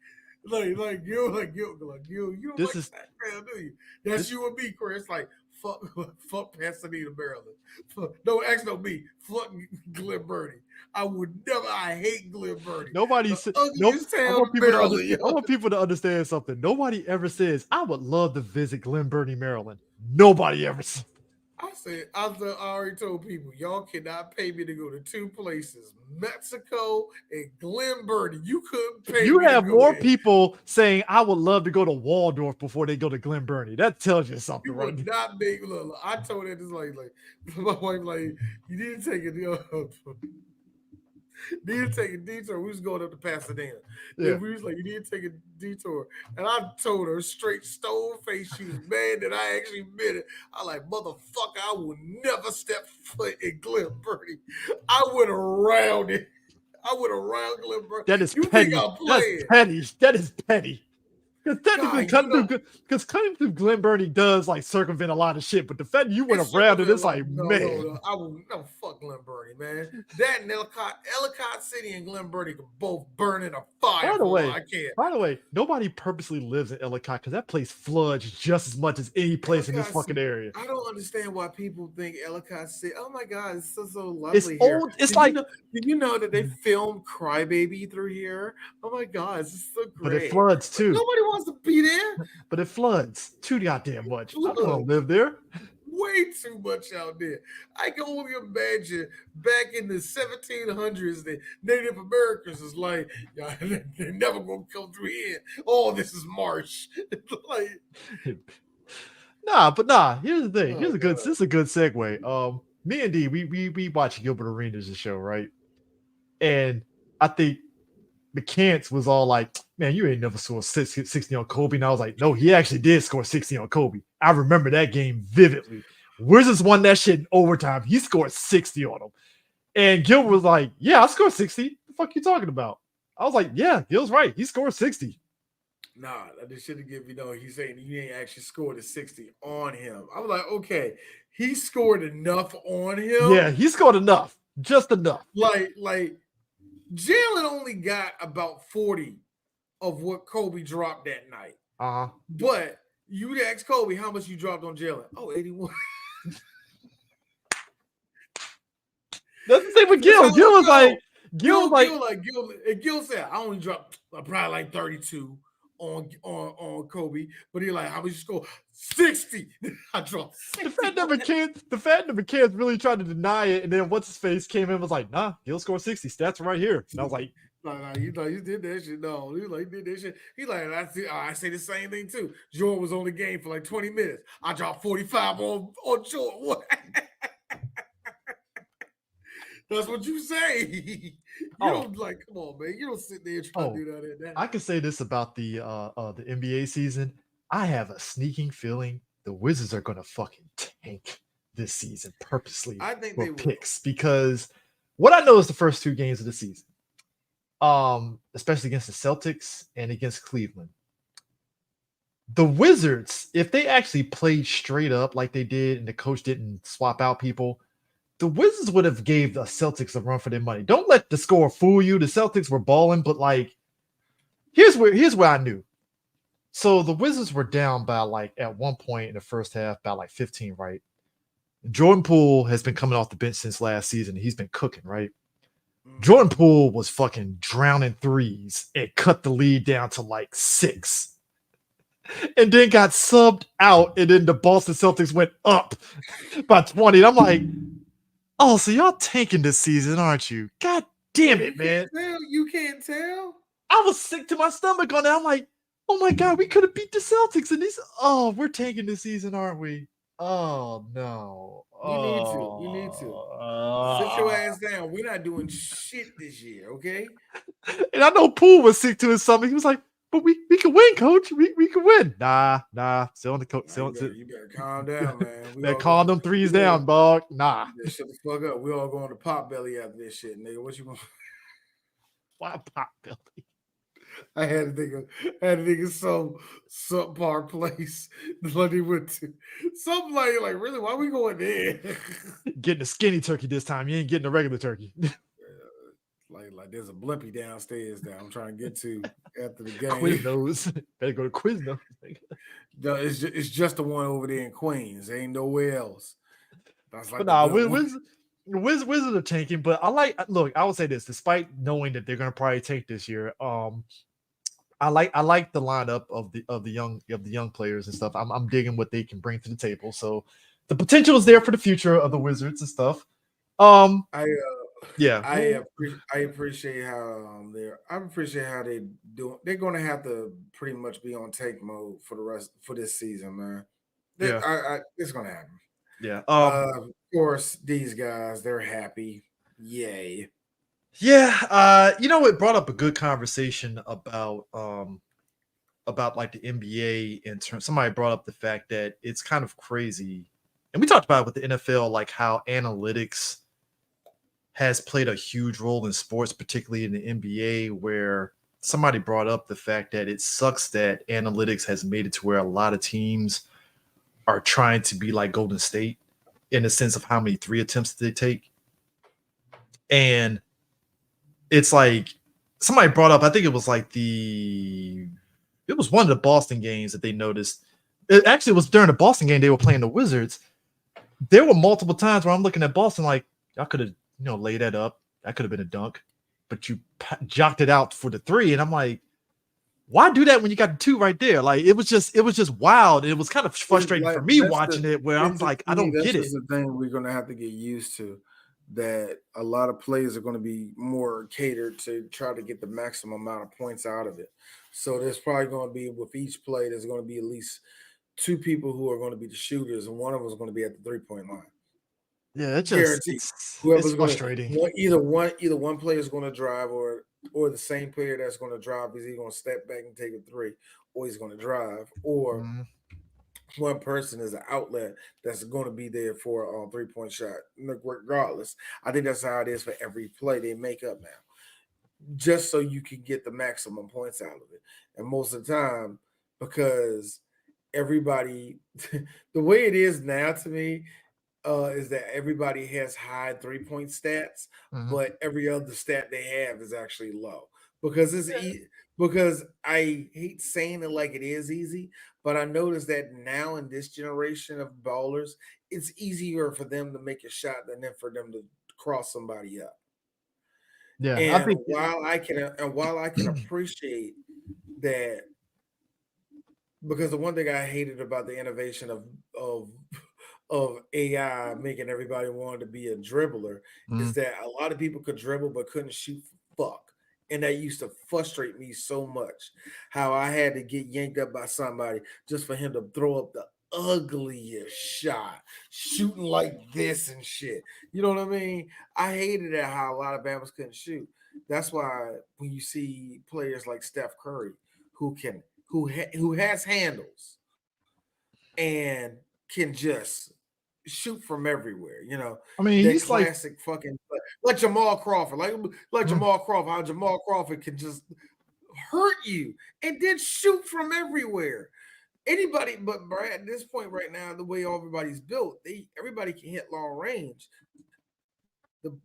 Speaker 5: Like you don't
Speaker 4: This
Speaker 5: like
Speaker 4: is-
Speaker 5: that crowd, do you? That's you and me, Chris. Like fuck Pasadena, Maryland. Don't ask no me. Fuck Glen Burnie. I would never. I hate Glen Burnie.
Speaker 4: Nobody said. Nope. I want people to understand something. Nobody ever says I would love to visit Glen Burnie, Maryland. Nobody ever says.
Speaker 5: I already told people, y'all cannot pay me to go to two places, Mexico and Glen Burnie. You couldn't pay
Speaker 4: You
Speaker 5: me
Speaker 4: have
Speaker 5: to go
Speaker 4: more
Speaker 5: there.
Speaker 4: people saying I would love to go to Waldorf before they go to Glen Burnie. That tells you something,
Speaker 5: You
Speaker 4: right?
Speaker 5: would not make look. I told her this like my wife like you need to take a need to take a detour. We was going up to Pasadena.
Speaker 4: Yeah.
Speaker 5: And we was like, you need to take a detour. And I told her straight stone face, she was mad that I actually meant it. I like, motherfucker, I will never step foot in Glen Burnie. I went around it. I went around Glen Burnie.
Speaker 4: That is
Speaker 5: you
Speaker 4: petty.
Speaker 5: Think I'm playing?
Speaker 4: That's petty. That is petty. Because technically,
Speaker 5: God,
Speaker 4: cutting through Glen Burnie does like circumvent a lot of shit. But the fact that you went
Speaker 5: It's
Speaker 4: around it,
Speaker 5: circumvent
Speaker 4: it's like, man.
Speaker 5: No, I will no fuck Glen Burnie, man. That and Ellicott City and Glen Burnie can both burn in a fire.
Speaker 4: By the way,
Speaker 5: I can't.
Speaker 4: By the way, nobody purposely lives in Ellicott because that place floods just as much as any place in this
Speaker 5: Ellicott
Speaker 4: fucking area.
Speaker 5: I don't understand why people think Ellicott City. Oh my god, it's so lovely.
Speaker 4: It's
Speaker 5: here.
Speaker 4: old. It's
Speaker 5: Did
Speaker 4: like,
Speaker 5: you know that they filmed Crybaby through here? Oh my god, this is so great.
Speaker 4: but it floods too.
Speaker 5: Nobody wants to be there.
Speaker 4: But it floods too goddamn much. I don't want
Speaker 5: Look.
Speaker 4: to live there.
Speaker 5: Way too much out there. I can only imagine back in the 1700s, the Native Americans is like, yeah, they're never gonna come through here. Oh, this is marsh. Like,
Speaker 4: Nah. Here's the thing.
Speaker 5: Oh,
Speaker 4: This is a good segue. Me and D, we watch Gilbert Arenas' show, right? And I think McCants was all like, man, you ain't never scored 60 on Kobe. And I was like, no, he actually did score 60 on Kobe. I remember that game vividly. Wizards won that shit in overtime. He scored 60 on him. And Gil was like, yeah, I scored 60. What the fuck you talking about? I was like, yeah, Gil's right. He scored 60.
Speaker 5: nah, I just should have given he's saying you ain't actually scored a 60 on him. I was like, okay, he scored enough on him.
Speaker 4: Yeah, he scored enough. Just enough.
Speaker 5: Like Jalen only got about 40 of what Kobe dropped that night.
Speaker 4: Uh-huh.
Speaker 5: But you ask Kobe how much you dropped on Jalen. Oh, 81.
Speaker 4: That's the same with Gil. Gil was like,
Speaker 5: Gil said, I only dropped probably like 32 on Kobe, but he like, how much you score? 60. I dropped 60.
Speaker 4: the fact that McCants really tried to deny it, and then what's his face came in and was like, nah, Gil scored 60. Stats right here. And I was like,
Speaker 5: Nah, you did that shit. No, he like did that shit. He like, I say the same thing too. Jordan was on the game for like 20 minutes. I dropped 45 on Jordan. What? That's what you say. You don't like, come on, man. You don't sit there and try to do that.
Speaker 4: I can say this about the NBA season. I have a sneaking feeling the Wizards are gonna fucking tank this season purposely.
Speaker 5: I think
Speaker 4: for
Speaker 5: they will.
Speaker 4: picks because what I know is the first two games of the season, especially against the Celtics and against Cleveland. The Wizards, if they actually played straight up like they did, and the coach didn't swap out people, the Wizards would have gave the Celtics a run for their money. Don't let the score fool you. The Celtics were balling, but like, here's where I knew. So the Wizards were down by like at one point in the first half by like 15, right? Jordan Poole has been coming off the bench since last season. He's been cooking, right? Jordan Poole was fucking drowning threes and cut the lead down to like 6. And then got subbed out, and then the Boston Celtics went up by 20. And I'm like, oh, so y'all tanking this season, aren't you? God damn it, man.
Speaker 5: You can't tell.
Speaker 4: I was sick to my stomach on that. I'm like, oh my God, we could have beat the Celtics. And we're tanking this season, aren't we? Oh, no.
Speaker 5: You need to. Sit your ass down. We're not doing shit this year, okay?
Speaker 4: And I know Poole was sick to his stomach. He was like, but we can win, coach. We can win. Nah. Still on the coach.
Speaker 5: You better calm down, man.
Speaker 4: Calm them threes down, dog. Nah.
Speaker 5: Shut the fuck up. We all going to pop belly after this shit, nigga. What you want?
Speaker 4: Why Potbelly?
Speaker 5: I had to think of some subpar place that he went to. Something like really, why we going there?
Speaker 4: Getting a skinny turkey this time. You ain't getting a regular turkey.
Speaker 5: like there's a blimpy downstairs that I'm trying to get to after the game.
Speaker 4: Quiznos. Better go to Quiznos.
Speaker 5: No, it's just the one over there in Queens. There ain't nowhere else. That's like
Speaker 4: But nah, Wizards are tanking. But look, I would say this, despite knowing that they're gonna probably tank this year, I like the lineup of the young players and stuff. I'm digging what they can bring to the table. So the potential is there for the future of the Wizards and stuff. Yeah,
Speaker 5: I appreciate how I appreciate how they do. They're going to have to pretty much be on tank mode for this season, man. It's going to happen.
Speaker 4: Yeah.
Speaker 5: Of course, these guys, they're happy. Yay.
Speaker 4: Yeah. It brought up a good conversation about like the NBA in terms. Somebody brought up the fact that it's kind of crazy, and we talked about it with the NFL, like how analytics has played a huge role in sports, particularly in the NBA, where somebody brought up the fact that it sucks that analytics has made it to where a lot of teams are trying to be like Golden State in the sense of how many 3 attempts they take. And it's like somebody brought up, I think it was like it was one of the Boston games that they noticed. It actually was during the Boston game they were playing the Wizards. There were multiple times where I'm looking at Boston like, y'all could have, lay that up. That could have been a dunk, but you jocked it out for the 3. And I'm like, why do that when you got the 2 right there? Like, it was just wild. It was kind of frustrating for me watching it, where I'm like, I don't get it.
Speaker 5: That's the thing we're going to have to get used to, that a lot of players are going to be more catered to try to get the maximum amount of points out of it. So there's probably going to be, with each play, there's going to be at least 2 people who are going to be the shooters, and one of them is going to be at the 3-point line.
Speaker 4: Yeah, it's just it's frustrating.
Speaker 5: Either one player is going to drive, or the same player that's going to drive is either going to step back and take a 3, or he's going to drive, or one person is an outlet that's going to be there for a 3-point shot. Regardless, I think that's how it is for every play they make up now, just so you can get the maximum points out of it. And most of the time, because everybody, the way it is now to me, is that everybody has high 3-point stats, but every other stat they have is actually low, because because I hate saying it like it is easy, but I noticed that now in this generation of ballers, it's easier for them to make a shot than for them to cross somebody up.
Speaker 4: Yeah,
Speaker 5: and while I can appreciate that, because the one thing I hated about the innovation of AI making everybody want to be a dribbler is that a lot of people could dribble but couldn't shoot for fuck. And that used to frustrate me so much, how I had to get yanked up by somebody just for him to throw up the ugliest shot, shooting like this and shit. You know what I mean? I hated it how a lot of Bama's couldn't shoot. That's why when you see players like Steph Curry who has handles and can just shoot from everywhere,
Speaker 4: I mean,
Speaker 5: that
Speaker 4: he's
Speaker 5: classic fucking like Jamal Crawford, like Jamal Crawford, how Jamal Crawford can just hurt you and then shoot from everywhere. Anybody, but at this point right now, the way everybody's built, everybody can hit long range. The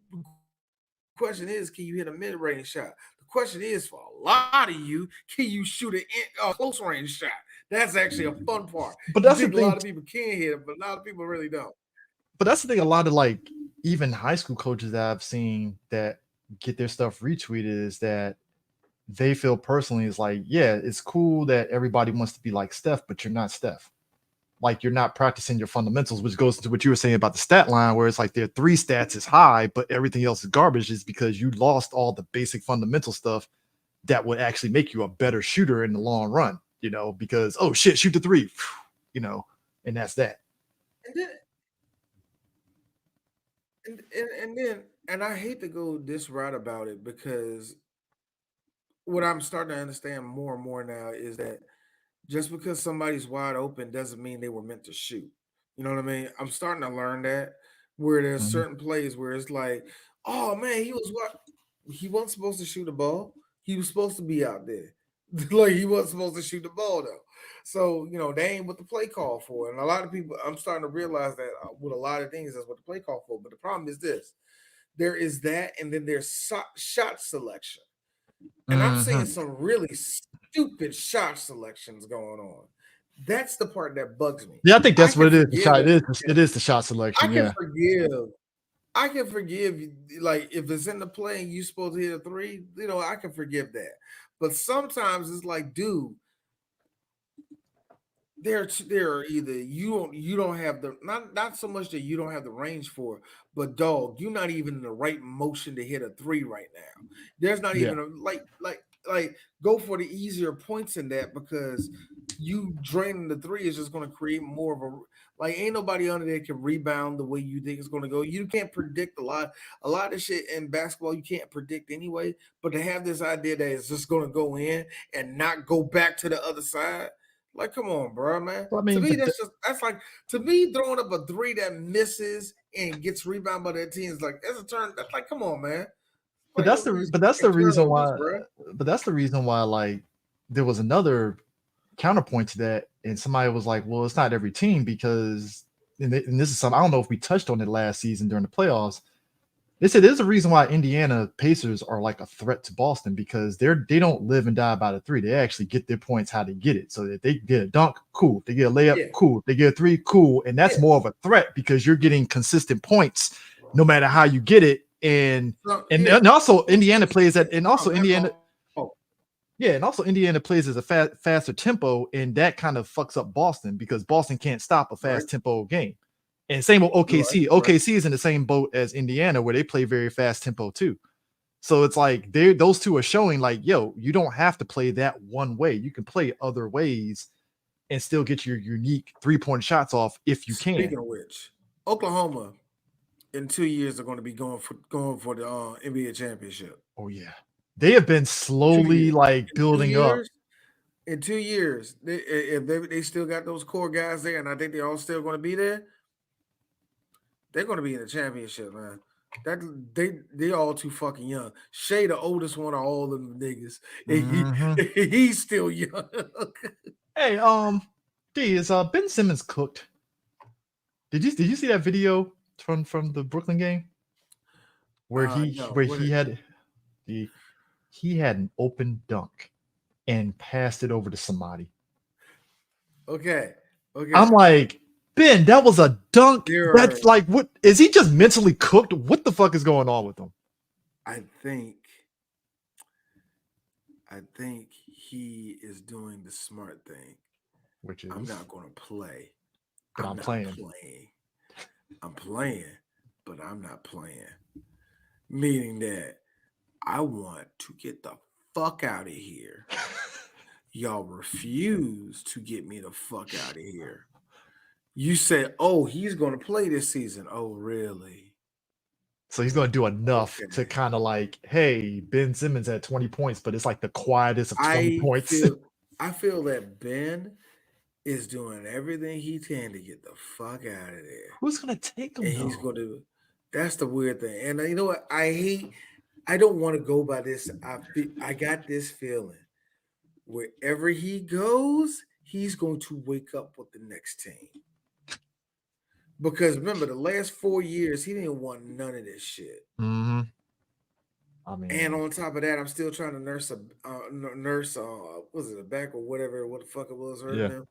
Speaker 5: question is, can you hit a mid-range shot? The question is, for a lot of you, can you shoot a close range shot? That's actually a fun part.
Speaker 4: But that's the
Speaker 5: a
Speaker 4: thing.
Speaker 5: lot of people can hit it, but a lot of people really don't.
Speaker 4: But that's the thing. A lot of like even high school coaches that I've seen that get their stuff retweeted is that they feel personally is like, yeah, it's cool that everybody wants to be like Steph, but you're not Steph. Like, you're not practicing your fundamentals, which goes into what you were saying about the stat line, where it's like their 3 stats is high, but everything else is garbage, is because you lost all the basic fundamental stuff that would actually make you a better shooter in the long run, because, oh shit, shoot the 3, and that's that.
Speaker 5: And I hate to go this route about it, because what I'm starting to understand more and more now is that just because somebody's wide open doesn't mean they were meant to shoot. You know what I mean? I'm starting to learn that, where there's certain plays where it's like, oh man, he was what? he wasn't supposed to shoot the ball. He was supposed to be out there. Like he wasn't supposed to shoot the ball though. So they ain't what the play call for. And a lot of people, I'm starting to realize that with a lot of things, that's what the play call for. But the problem is this: there is that, and then there's shot selection. And I'm seeing some really stupid shot selections going on. That's the part that bugs me.
Speaker 4: Yeah, I think that's what it is. The shot, it is the shot selection.
Speaker 5: I can forgive, like if it's in the play and you're supposed to hit a three, I can forgive that. But sometimes it's like, dude, there are either you don't have the not so much that you don't have the range for, but dog, you're not even in the right motion to hit a three right now. There's not even a like go for the easier points in that, because you draining the three is just going to create more of a ain't nobody under there can rebound the way you think it's going to go. You can't predict a lot of shit in basketball. You can't predict anyway. But to have this idea that it's just going to go in and not go back to the other side. Like, come on, bro, man. Well, I mean, to me, that's like throwing up a three that misses and gets rebounded by their team is like, that's a turn. That's like, come on, man.
Speaker 4: But that's the reason why. But that's the reason why, like, there was another counterpoint to that, and somebody was like, "Well, it's not every team because," and this is something I don't know if we touched on it last season during the playoffs. They said there's a reason why Indiana Pacers are like a threat to Boston, because they don't live and die by the three. They actually get their points how they get it. So that they get a dunk, cool. They get a layup, cool. They get a three, cool. And that's more of a threat because you're getting consistent points no matter how you get it. And also Indiana plays that, and also Indiana. Yeah, and also Indiana plays as a faster tempo, and that kind of fucks up Boston because Boston can't stop a fast tempo game. And same with OKC. OKC is in the same boat as Indiana, where they play very fast tempo too. So it's like those two are showing like, yo, you don't have to play that one way. You can play other ways and still get your unique 3-point shots off if you can.
Speaker 5: Speaking of which, Oklahoma in 2 years are going to be going for the NBA championship.
Speaker 4: Oh yeah, they have been slowly like building up.
Speaker 5: In 2 years, they still got those core guys there, and I think they're all still going to be there. They're going to be in the championship, man. They all too fucking young. Shea, the oldest one of all them niggas, he's still young.
Speaker 4: Hey, D, is Ben Simmons cooked? Did you see that video from the Brooklyn game where he had an open dunk and passed it over to somebody?
Speaker 5: Okay.
Speaker 4: I'm like, Ben, that was a dunk. That's like, what is he just mentally cooked? What the fuck is going on with him?
Speaker 5: I think he is doing the smart thing,
Speaker 4: which is,
Speaker 5: I'm not going to play,
Speaker 4: but I'm playing.
Speaker 5: I'm playing, but I'm not playing. Meaning that I want to get the fuck out of here. Y'all refuse to get me the fuck out of here. You said, oh, he's going to play this season. Oh, really?
Speaker 4: So he's going to do enough to kind of like, hey, Ben Simmons had 20 points, but it's like the quietest of 20 points.
Speaker 5: I feel that Ben is doing everything he can to get the fuck out of there.
Speaker 4: Who's going to take him?
Speaker 5: And he's going to. That's the weird thing. And you know what? I don't want to go by this. I got this feeling. Wherever he goes, he's going to wake up with the next team. Because remember, the last 4 years, he didn't want none of this shit.
Speaker 4: Mm-hmm. I mean,
Speaker 5: and on top of that, I'm still trying to nurse was it a back or whatever, what the fuck it was hurting him?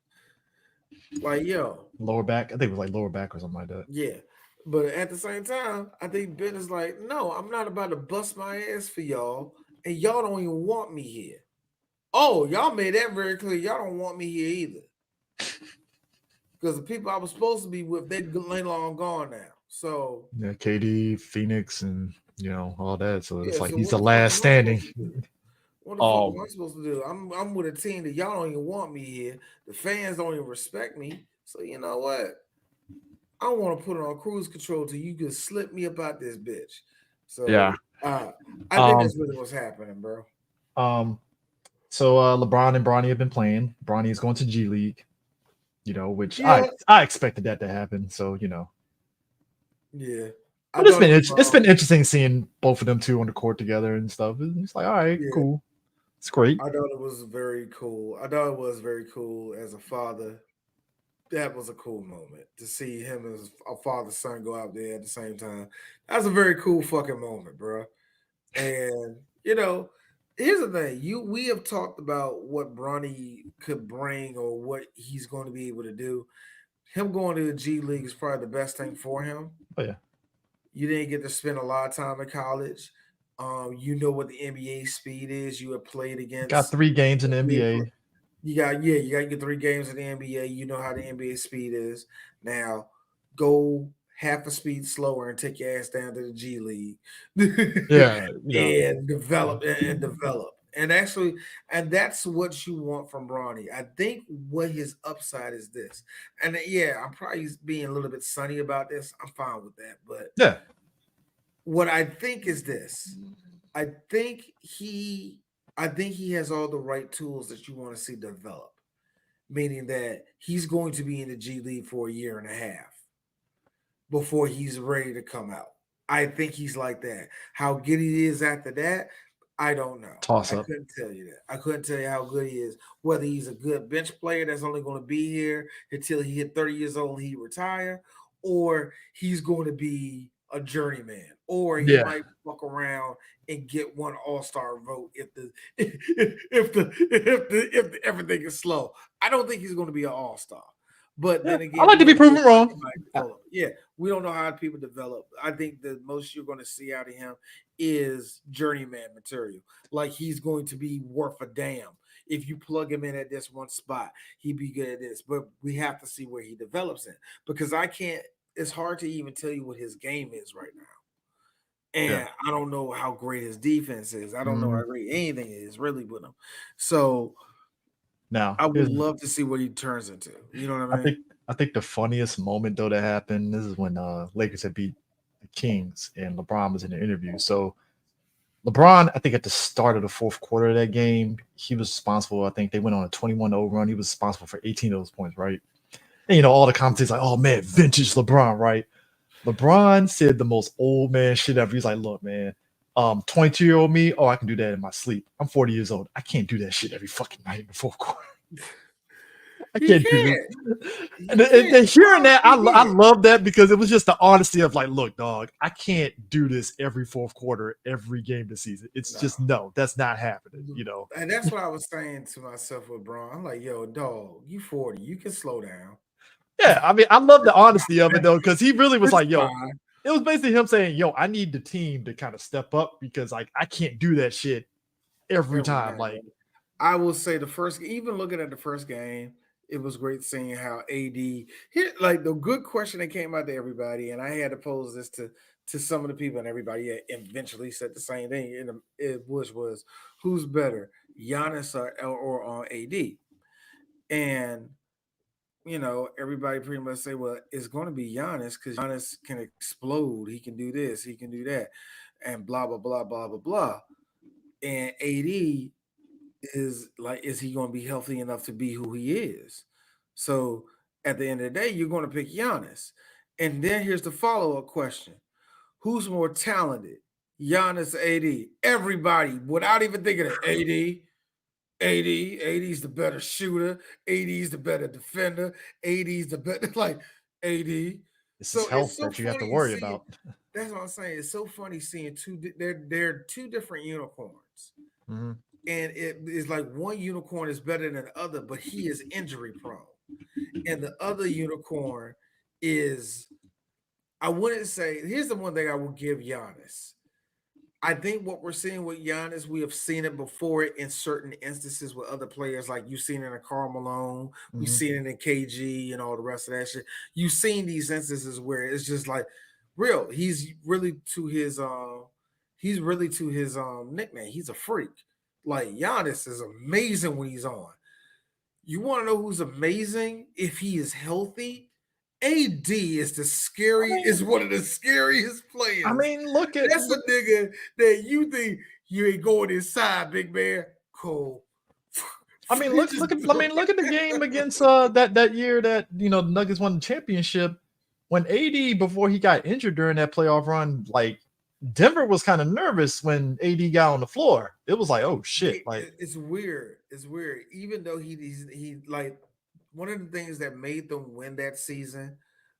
Speaker 5: Like, yo.
Speaker 4: Lower back. I think it was like lower back or something like that.
Speaker 5: Yeah. But at the same time, I think Ben is like, no, I'm not about to bust my ass for y'all, and y'all don't even want me here. Oh, y'all made that very clear. Y'all don't want me here either. Because the people I was supposed to be with, they're long gone now. So
Speaker 4: yeah, KD, Phoenix, and all that. So it's like he's the last standing.
Speaker 5: What the fuck am I supposed to do? I'm with a team that y'all don't even want me here. The fans don't even respect me. So you know what? I don't want to put it on cruise control till you can slip me about this bitch. So
Speaker 4: yeah,
Speaker 5: I think that's really what's happening, bro.
Speaker 4: So LeBron and Bronny have been playing. Bronny is going to G League. Which I expected that to happen. So,
Speaker 5: Yeah.
Speaker 4: But it's been interesting seeing both of them two on the court together and stuff. It's like, all right, cool. It's great.
Speaker 5: I thought it was very cool. As a father. That was a cool moment to see him as a father-son go out there at the same time. That's a very cool fucking moment, bro. And here's the thing: we have talked about what Bronny could bring or what he's going to be able to do. Him going to the G League is probably the best thing for him.
Speaker 4: Oh yeah.
Speaker 5: You didn't get to spend a lot of time in college. You know what the NBA speed is. You have played against.
Speaker 4: Got 3 games in the NBA.
Speaker 5: You got to get 3 games in the NBA. You know how the NBA speed is. Now go half a speed slower and take your ass down to the G League.
Speaker 4: Yeah.
Speaker 5: And develop. And that's what you want from Bronny. I think what his upside is this. And I'm probably being a little bit sunny about this. I'm fine with that. But what I think is this. I think he has all the right tools that you want to see develop, meaning that he's going to be in the G League for a year and a half before he's ready to come out. I think he's like that. How good he is after that, I don't know.
Speaker 4: Toss up.
Speaker 5: I couldn't tell you that. I couldn't tell you how good he is. Whether he's a good bench player that's only going to be here until he hit 30 years old and he retire, or he's going to be a journeyman, or he might fuck around and get one all-star vote if everything is slow. I don't think he's going to be an all-star. But then again,
Speaker 4: I like to be proven wrong.
Speaker 5: We don't know how people develop. I think the most you're going to see out of him is journeyman material. Like he's going to be worth a damn. If you plug him in at this one spot, he'd be good at this. But we have to see where he develops in, because it's hard to even tell you what his game is right now. And I don't know how great his defense is. I don't know how great anything is really with him. So
Speaker 4: now
Speaker 5: I would love to see what he turns into. You know what I mean?
Speaker 4: I think the funniest moment though that happened, this is when Lakers had beat the Kings and LeBron was in the interview. So LeBron, I think at the start of the 4th quarter of that game, he was responsible. I think they went on a 21-0 run. He was responsible for 18 of those points, right? And all the commentators like, oh man, vintage LeBron, right? LeBron said the most old man shit ever. He's like, look, man, 22-year-old me, I can do that in my sleep. I'm 40 years old. I can't do that shit every fucking night in the 4th quarter. I can't do it. And hearing that, I love that, because it was just the honesty of like, look, dog, I can't do this every 4th quarter, every game this season. It's just that's not happening,
Speaker 5: And that's what I was saying to myself with Bron. I'm like, yo, dog, you 40, you can slow down.
Speaker 4: Yeah, I mean, I love the honesty of it though, because he really was like, yo, it was basically him saying, yo, I need the team to kind of step up, because like I can't do that shit every time. Like,
Speaker 5: I will say even looking at the first game, it was great seeing how AD like the good question that came out to everybody, and I had to pose this to some of the people, and everybody eventually said the same thing. Which was who's better, Giannis or AD? And everybody pretty much say, well, it's going to be Giannis, because Giannis can explode. He can do this, he can do that, and blah, blah, blah, blah, blah, blah. And AD is he going to be healthy enough to be who he is? So at the end of the day, you're going to pick Giannis. And then here's the follow-up question. Who's more talented, Giannis or AD? Everybody, without even thinking of AD. AD's the better shooter. AD's the better defender. AD's the better, like AD.
Speaker 4: It's health that you have to worry about.
Speaker 5: That's what I'm saying. It's so funny seeing they're 2 different unicorns.
Speaker 4: Mm-hmm.
Speaker 5: And it is like one unicorn is better than the other, but he is injury prone. And the other unicorn is, I wouldn't say, here's the one thing I will give Giannis. I think what we're seeing with Giannis, we have seen it before in certain instances with other players, like you've seen it in Karl Malone, we've seen it in KG and all the rest of that shit. You've seen these instances where it's just like real. He's really to his nickname. He's a freak. Like Giannis is amazing when he's on. You want to know who's amazing if he is healthy? AD is is one of the scariest players.
Speaker 4: I mean, look at
Speaker 5: that's a nigga that you think you ain't going inside, big man. Cool.
Speaker 4: I mean, look at the game against that year that the Nuggets won the championship. when AD before he got injured during that playoff run, like Denver was kind of nervous when AD got on the floor. It was like, oh shit! Like
Speaker 5: it's weird. It's weird. Even though he like one of the things that made them win that season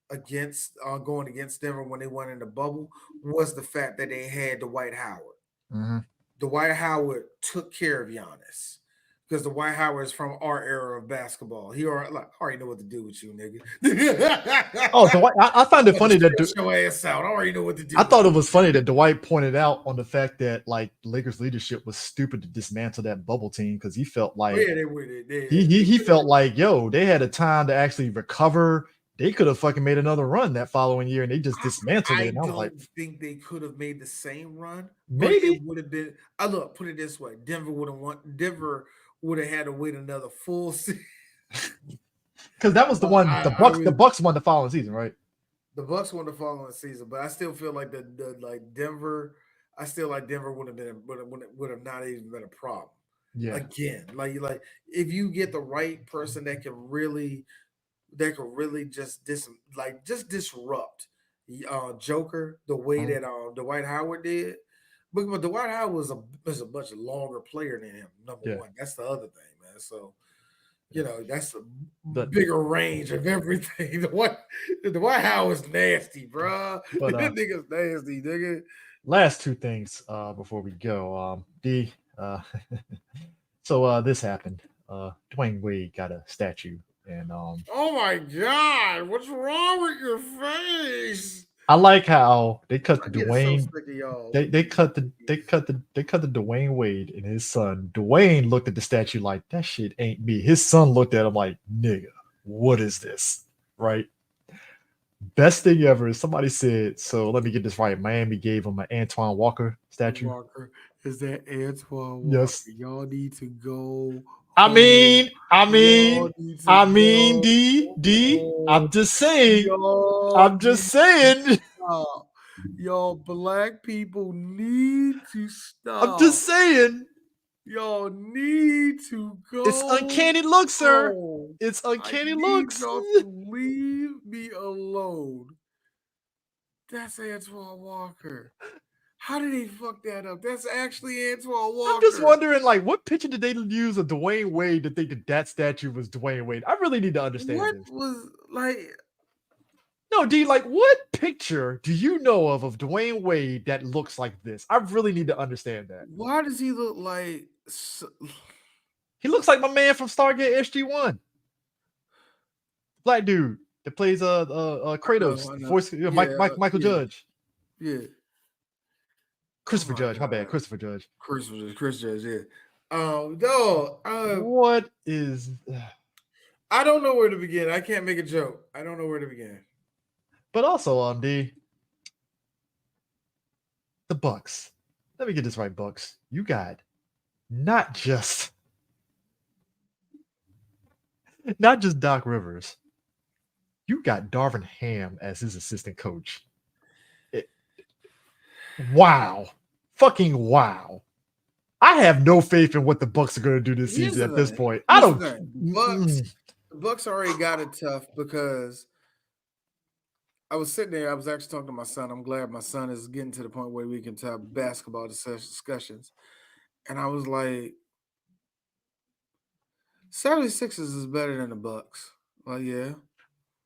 Speaker 5: against going against Denver when they won in the bubble was the fact that they had Dwight Howard.
Speaker 4: mm-hmm.
Speaker 5: Dwight Howard took care of Giannis. Because Dwight Howard is from our era of basketball. He already know what to do with you, nigga.
Speaker 4: Oh, Dwight, I find it funny that
Speaker 5: show ass out. I already know what to do.
Speaker 4: I thought it was funny that Dwight pointed out on the fact that like Lakers leadership was stupid to dismantle that bubble team because he felt like he felt like they had a time to actually recover. They could have fucking made another run that following year and they just dismantled it. And I was like,
Speaker 5: think they could have made the same run.
Speaker 4: Maybe
Speaker 5: it would have been. Put it this way: Denver would have won. Denver would have had to wait another full season.
Speaker 4: Because that was the one the Bucks won the following season, right?
Speaker 5: The Bucks won the following season, but I still feel like Denver. I still like Denver would have not even been a problem.
Speaker 4: Yeah.
Speaker 5: Again, like if you get the right person that can really just disrupt Joker the way that Dwight Howard did. But Dwight Howard was a much longer player than him. Number one, that's the other thing, man. So, that's a bigger range of everything. Dwight Howard's nasty, bro. That nigga's nasty, nigga.
Speaker 4: Last two things before we go. So this happened. Dwayne Wade got a statue, and
Speaker 5: oh my god, what's wrong with your face?
Speaker 4: I like how they cut the Dwayne. They cut the Dwayne Wade and his son. Dwayne looked at the statue like that shit ain't me. His son looked at him like, nigga, what is this? Right? Best thing ever is somebody said, so let me get this right. Miami gave him an Antoine Walker statue.
Speaker 5: Walker. Is that Antoine Walker?
Speaker 4: Yes.
Speaker 5: Y'all need to go.
Speaker 4: I mean, D. I'm just saying.
Speaker 5: Y'all black people need to stop.
Speaker 4: I'm just saying.
Speaker 5: Y'all need to go.
Speaker 4: It's uncanny looks, sir. It's uncanny looks.
Speaker 5: Y'all to leave me alone. That's Antoine Walker. How did he fuck that up? That's actually Antoine Walker.
Speaker 4: I'm just wondering, like, what picture did they use of Dwayne Wade to think that statue was Dwayne Wade? I really need to understand this.
Speaker 5: Was like...
Speaker 4: No, D, like, what picture do you know of Dwayne Wade that looks like this? I really need to understand that.
Speaker 5: Why does he look like...
Speaker 4: He looks like my man from Stargate SG-1. Black dude that plays Kratos, voice Michael Judge.
Speaker 5: Yeah.
Speaker 4: Christopher Judge, my bad. Christopher Judge.
Speaker 5: Chris Judge, yeah.
Speaker 4: What is...
Speaker 5: I don't know where to begin. I can't make a joke. I don't know where to begin.
Speaker 4: But also, D, the Bucks. Let me get this right, Bucks. You got not just Doc Rivers. You got Darvin Ham as his assistant coach. Wow. Fucking wow. I have no faith in what the Bucks are going to do this season at this point. I don't.
Speaker 5: The Bucks already got it tough because I was sitting there. I was actually talking to my son. I'm glad my son is getting to the point where we can have basketball discussions. And I was like, 76ers is better than the Bucks. Well, yeah.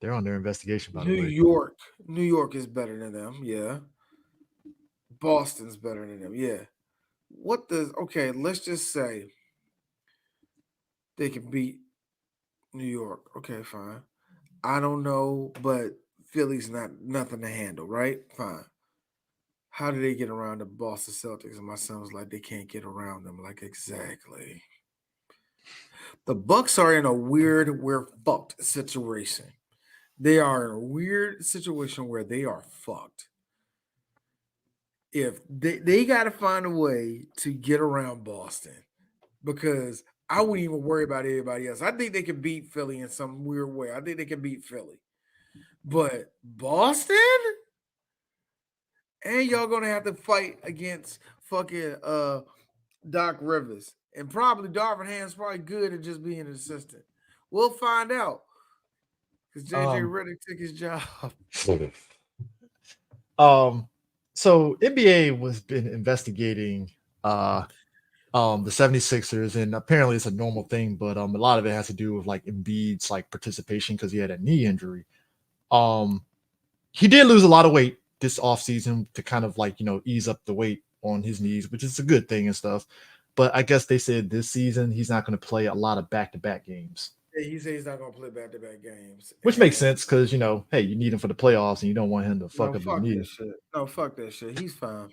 Speaker 4: They're under investigation, by the way.
Speaker 5: New York is better than them. Yeah. Boston's better than them. Yeah. Okay, let's just say they can beat New York. Okay, fine. I don't know, but Philly's nothing to handle, right? Fine. How do they get around the Boston Celtics? And my son was like, they can't get around them. Like, exactly. The Bucks are in a we're fucked situation. They are in a weird situation where they are fucked. If they got to find a way to get around Boston, because I wouldn't even worry about anybody else. I think they can beat Philly in some weird way. I think they can beat Philly. But Boston? And y'all going to have to fight against fucking Doc Rivers. And probably Darvin Ham's probably good at just being an assistant. We'll find out. Because JJ Redick took his job.
Speaker 4: So NBA was been investigating the 76ers, and apparently it's a normal thing, but a lot of it has to do with like Embiid's like participation because he had a knee injury. He did lose a lot of weight this offseason to kind of like, ease up the weight on his knees, which is a good thing and stuff. But I guess they said this season he's not going to play a lot of back-to-back games.
Speaker 5: Yeah, he said he's not going to play back-to-back games.
Speaker 4: Which makes sense because, hey, you need him for the playoffs and you don't want him to fuck up his knees.
Speaker 5: No, fuck that shit. He's fine.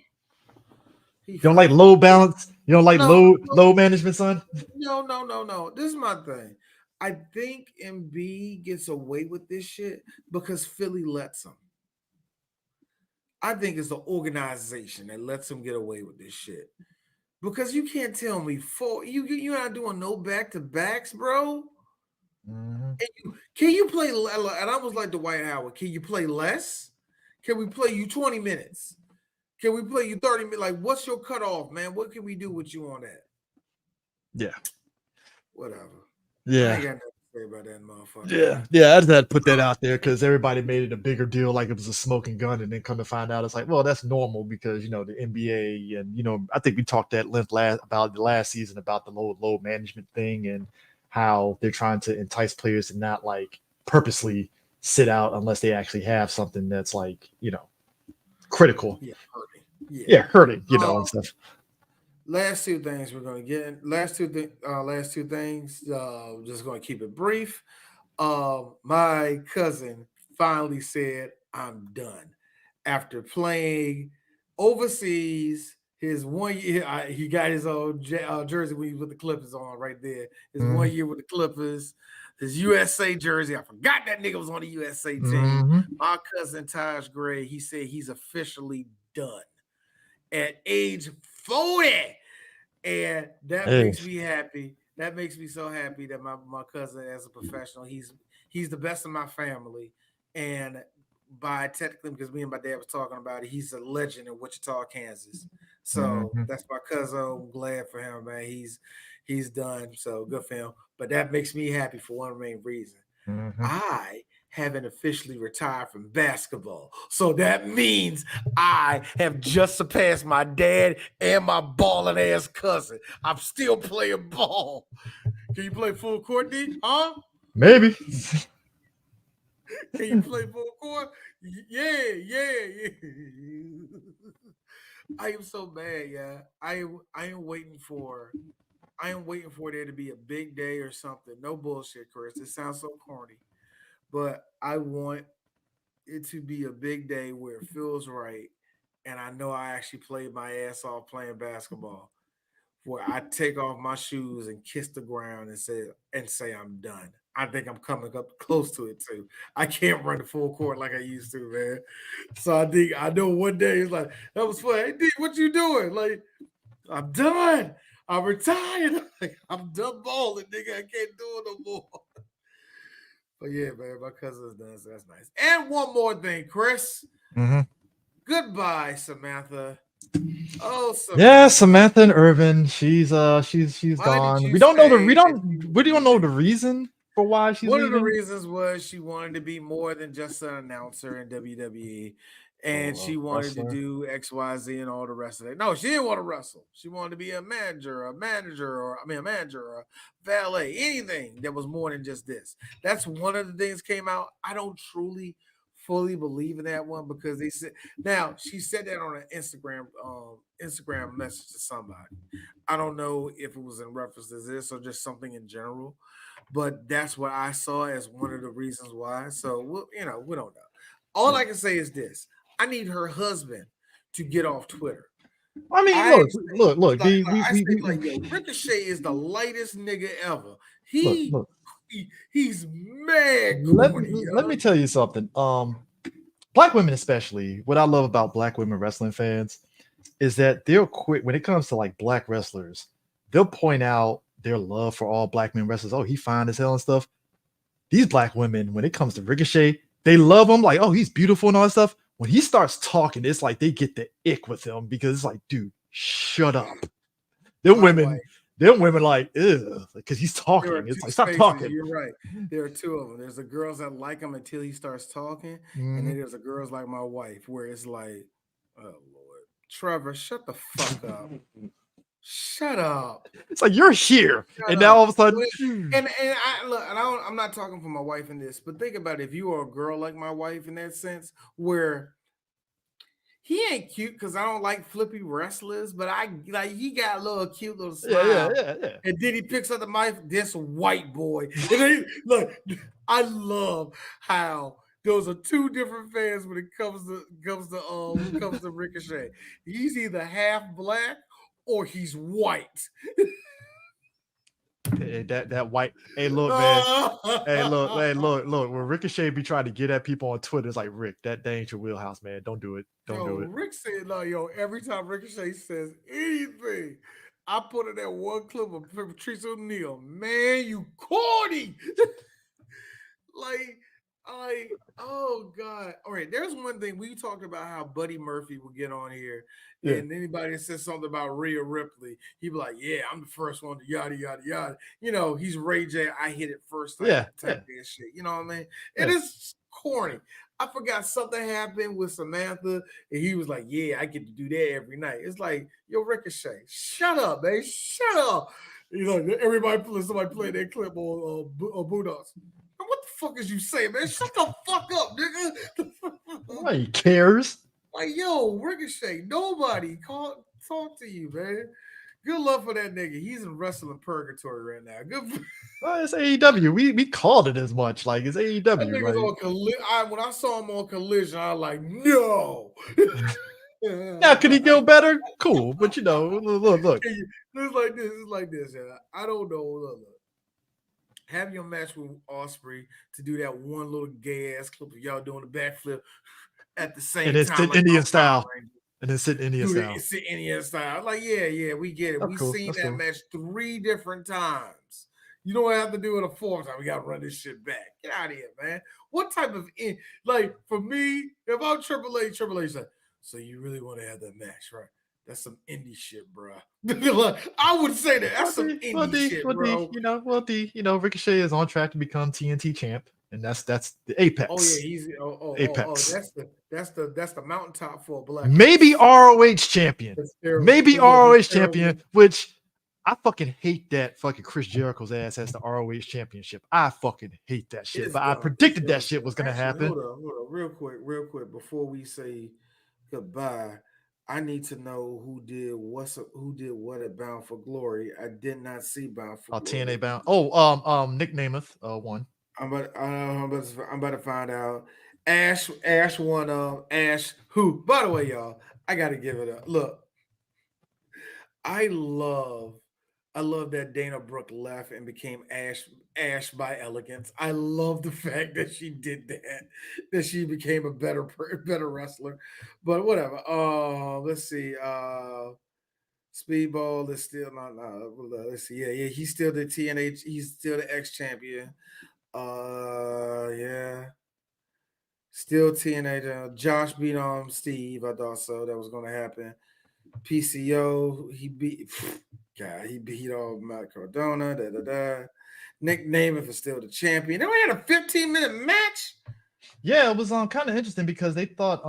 Speaker 4: You don't like low balance? You don't like low management, son?
Speaker 5: No. This is my thing. I think Embiid gets away with this shit because Philly lets him. I think it's the organization that lets him get away with this shit. Because you can't tell me you're not doing no back-to-backs, bro.
Speaker 4: Mm-hmm.
Speaker 5: Can you play? And I was like Dwight Howard. Can you play less? Can we play you 20 minutes? Can we play you 30 minutes? Like, what's your cutoff, man? What can we do with you on that?
Speaker 4: Yeah.
Speaker 5: Whatever.
Speaker 4: Yeah.
Speaker 5: I ain't got nothing to say about that motherfucker.
Speaker 4: Yeah. I just had to put that out there because everybody made it a bigger deal, like it was a smoking gun, and then come to find out it's like, well, that's normal because the NBA and I think we talked at length about the last season about the low management thing and how they're trying to entice players to not like purposely sit out unless they actually have something that's like critical. Hurting. And stuff.
Speaker 5: Last two things we're gonna get. Last two things. Just gonna keep it brief. My cousin finally said, "I'm done." After playing overseas, his 1 year, he got his own jersey when he was with the Clippers on right there. His 1 year with the Clippers. His USA jersey. I forgot that nigga was on the USA team.
Speaker 4: Mm-hmm.
Speaker 5: My cousin Taj Gray, he said he's officially done at age 40. And that makes me happy. That makes me so happy that my cousin, as a professional, he's the best of my family. And by technically, because me and my dad was talking about it, he's a legend in Wichita, Kansas. So that's my cousin. I'm glad for him, man. He's done. So good for him. But that makes me happy for one main reason. I haven't officially retired from basketball. So that means I have just surpassed my dad and my balling ass cousin. I'm still playing ball. Can you play full court, D? Huh?
Speaker 4: Maybe.
Speaker 5: Can you play full court? Yeah. I am so mad, yeah. I am waiting for there to be a big day or something. No bullshit, Chris. It sounds so corny. But I want it to be a big day where it feels right. And I know I actually played my ass off playing basketball. Where I take off my shoes and kiss the ground and say I'm done. I think I'm coming up close to it too. I can't run the full court like I used to, man. So I know one day it's like, that was fun. Hey D, what you doing? Like, I'm done. I'm retired. Like, I'm done balling, nigga. I can't do it no more. But yeah, man, my cousin's done, so that's nice. And one more thing, Chris. Goodbye, Samantha. Oh, Samantha.
Speaker 4: Yeah, Samantha and Irvin. She's gone. We don't know the reason for why she's
Speaker 5: One
Speaker 4: leaving.
Speaker 5: of the reasons was she wanted to be more than just an announcer in WWE. And she wanted to do XYZ and all the rest of it. No, she didn't want to wrestle. She wanted to be a manager, or a valet, anything that was more than just this. That's one of the things came out. I don't truly fully believe in that one because they said now she said that on an Instagram message to somebody. I don't know if it was in reference to this or just something in general, but that's what I saw as one of the reasons why. So we don't know. All I can say is this. I need her husband to get off Twitter.
Speaker 4: I mean, look.
Speaker 5: Ricochet is the lightest nigga ever. He's mad corny.
Speaker 4: Let me tell you something. Black women especially, what I love about black women wrestling fans is that they'll quit when it comes to like black wrestlers. They'll point out their love for all black men wrestlers. Oh, he fine as hell and stuff. These black women, when it comes to Ricochet, they love him. Like, oh, he's beautiful and all that stuff. When he starts talking, it's like they get the ick with him because it's like, dude, shut up. Them women, them women like, ew, because he's
Speaker 5: There
Speaker 4: talking.
Speaker 5: are
Speaker 4: It's
Speaker 5: two
Speaker 4: like, stop
Speaker 5: spaces.
Speaker 4: talking.
Speaker 5: You're right. There are two of them. There's the girls that like him until he starts talking, and
Speaker 4: Mhm.
Speaker 5: then there's the girls like my wife, where it's like, oh Lord, Trevor, shut the fuck up. Shut up.
Speaker 4: It's like you're here,
Speaker 5: Shut
Speaker 4: and now
Speaker 5: up.
Speaker 4: all of a sudden,
Speaker 5: And I look, and I'm not talking for my wife in this, but think about it. If you are a girl like my wife in that sense, where he ain't cute because I don't like flippy wrestlers, but I like he got a little cute little smile.
Speaker 4: yeah.
Speaker 5: And then he picks up the mic, this white boy. And then, look, I love how those are two different fans when it comes to Ricochet. He's either half black or he's white.
Speaker 4: Hey, that white. Hey, look, man. Hey, look. When Ricochet be trying to get at people on Twitter, it's like, Rick, that ain't your wheelhouse, man. Don't do it. Don't do it.
Speaker 5: Rick said, no, every time Ricochet says anything, I put in that one clip of Patrice O'Neal. Man, you corny. Oh God. All right. There's one thing we talked about how Buddy Murphy would get on here.
Speaker 4: Yeah.
Speaker 5: And anybody that says something about Rhea Ripley, he'd be like, yeah, I'm the first one to yada, yada, yada. He's Ray J. I hit it first time. Type of shit. You know what I mean? It is corny. I forgot something happened with Samantha, and he was like, yeah, I get to do that every night. It's like, yo, Ricochet, shut up, man. Shut up. Somebody played that clip on Budos. What the fuck is you saying, man? Shut the fuck up, nigga.
Speaker 4: Nobody cares.
Speaker 5: Like, yo, Ricochet, nobody talk to you, man. Good luck for that nigga. He's in wrestling purgatory right now. Good.
Speaker 4: Well, it's AEW. We called it as much. Like, it's AEW.
Speaker 5: That nigga's on when I saw him on Collision, I was like, no.
Speaker 4: Now, could he go better? Cool, but look.
Speaker 5: It's like this. Yeah. I don't know. Look. Have your match with Osprey to do that one little gay ass clip of y'all doing the backflip at the same time.
Speaker 4: And it's
Speaker 5: like
Speaker 4: Indian style. And then sit Indian style.
Speaker 5: It's Indian style. Like, yeah, we get it. We've seen that match 3 different times. You don't have to do it a 4th time. We got to run this shit back. Get out of here, man. What type of for me, if I'm Triple H like, so you really want to have that match, right? That's some indie shit, bro. I would say that. That's some indie shit, bro.
Speaker 4: Ricochet is on track to become TNT champ, and that's the apex.
Speaker 5: Oh yeah, he's apex. That's the mountaintop for a black.
Speaker 4: Maybe ROH champion. Maybe ROH champion, which I fucking hate that fucking Chris Jericho's ass has the ROH championship. I fucking hate that shit. But I predicted that shit was gonna happen.
Speaker 5: Hold on, real quick, before we say goodbye. I need to know who did what at Bound for Glory. I did not see Bound for Glory.
Speaker 4: TNA Bound. Nick Namath won.
Speaker 5: I'm about to find out. Ash won. Ash who? By the way, y'all, I got to give it up. Look, I love that Dana Brooke left and became Ash by Elegance. I love the fact that she did that she became a better wrestler. But whatever. Let's see. Speedball is still not. Let's see. Yeah. He's still the TNA. He's still the ex-champion. Yeah. Still TNA. Josh beat on Steve. I thought so. That was going to happen. PCO. He beat on Matt Cardona. Nick Namath is still the champion. Then we had a 15-minute match.
Speaker 4: Yeah, it was kind of interesting because they thought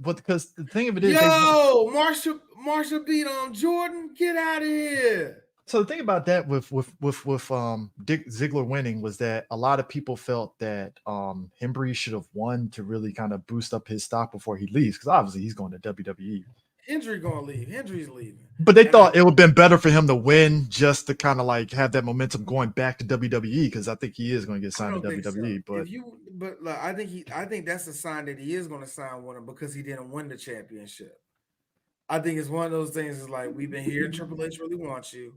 Speaker 4: because the thing of it is,
Speaker 5: Marshall beat on Jordan. Get out of here.
Speaker 4: So the thing about that with Dick Ziggler winning was that a lot of people felt that Hembry should have won to really kind of boost up his stock before he leaves, because obviously he's going to WWE.
Speaker 5: Hendry gonna leave. Hendry's leaving.
Speaker 4: But they thought it would have been better for him to win just to kind of like have that momentum going back to WWE, because I think he is going to get signed to WWE.
Speaker 5: So. I think that's a sign that he is going to sign with him because he didn't win the championship. I think it's one of those things. Is like, we've been here. Triple H really wants you.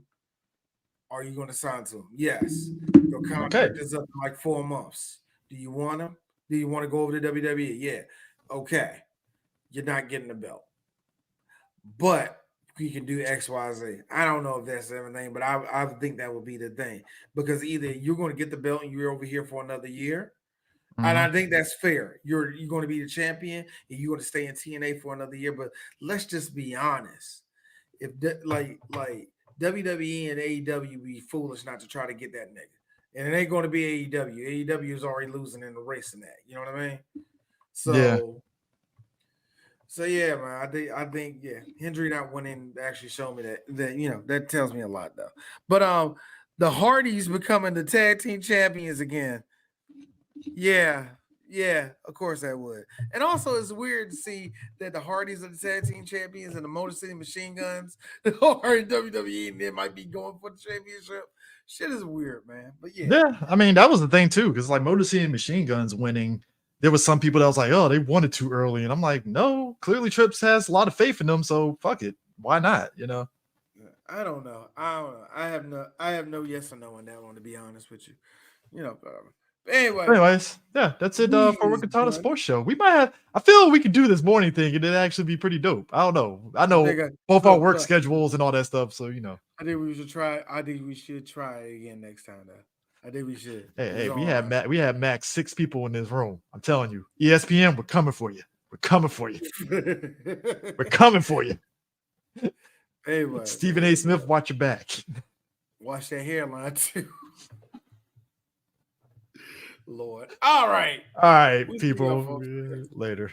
Speaker 5: Are you going to sign to him? Yes. Your contract is up in like 4 months. Do you want him? Do you want to go over to WWE? Yeah. Okay. You're not getting the belt. But we can do X, Y, Z. I don't know if that's everything, but I think that would be the thing. Because either you're going to get the belt and you're over here for another year, and I think that's fair. You're going to be the champion and you're going to stay in TNA for another year. But let's just be honest. If WWE and AEW be foolish not to try to get that nigga. And it ain't going to be AEW. AEW is already losing in the race in that. You know what I mean? So,
Speaker 4: Yeah.
Speaker 5: So yeah, man. I think Hendry not winning actually showed me that that tells me a lot though. But the Hardys becoming the tag team champions again. Yeah, of course that would. And also it's weird to see that the Hardys are the tag team champions and the Motor City Machine Guns are in WWE and they might be going for the championship. Shit is weird, man. But
Speaker 4: yeah. I mean, that was the thing too, because like Motor City and Machine Guns winning, there was some people that was like, oh, they won it too early, and I'm like, no, clearly Trips has a lot of faith in them, so fuck it, why not? You know.
Speaker 5: I don't know. I have no yes or no on that one, to be honest with you. You know, but
Speaker 4: anyways, yeah, that's it for Ricatana Sports Show. We might have. I feel we could do this morning thing, and it'd actually be pretty dope. I don't know. I know both our work schedules and all that stuff, so you know.
Speaker 5: I think we should try. I think we should try it again next time, though. I think we should.
Speaker 4: Hey, we had max 6 people in this room. I'm telling you, ESPN, we're coming for you. We're coming for you. We're coming for you.
Speaker 5: Anyway,
Speaker 4: Stephen A. Smith, watch your back.
Speaker 5: Watch that hairline too. Lord. All right,
Speaker 4: people. Later.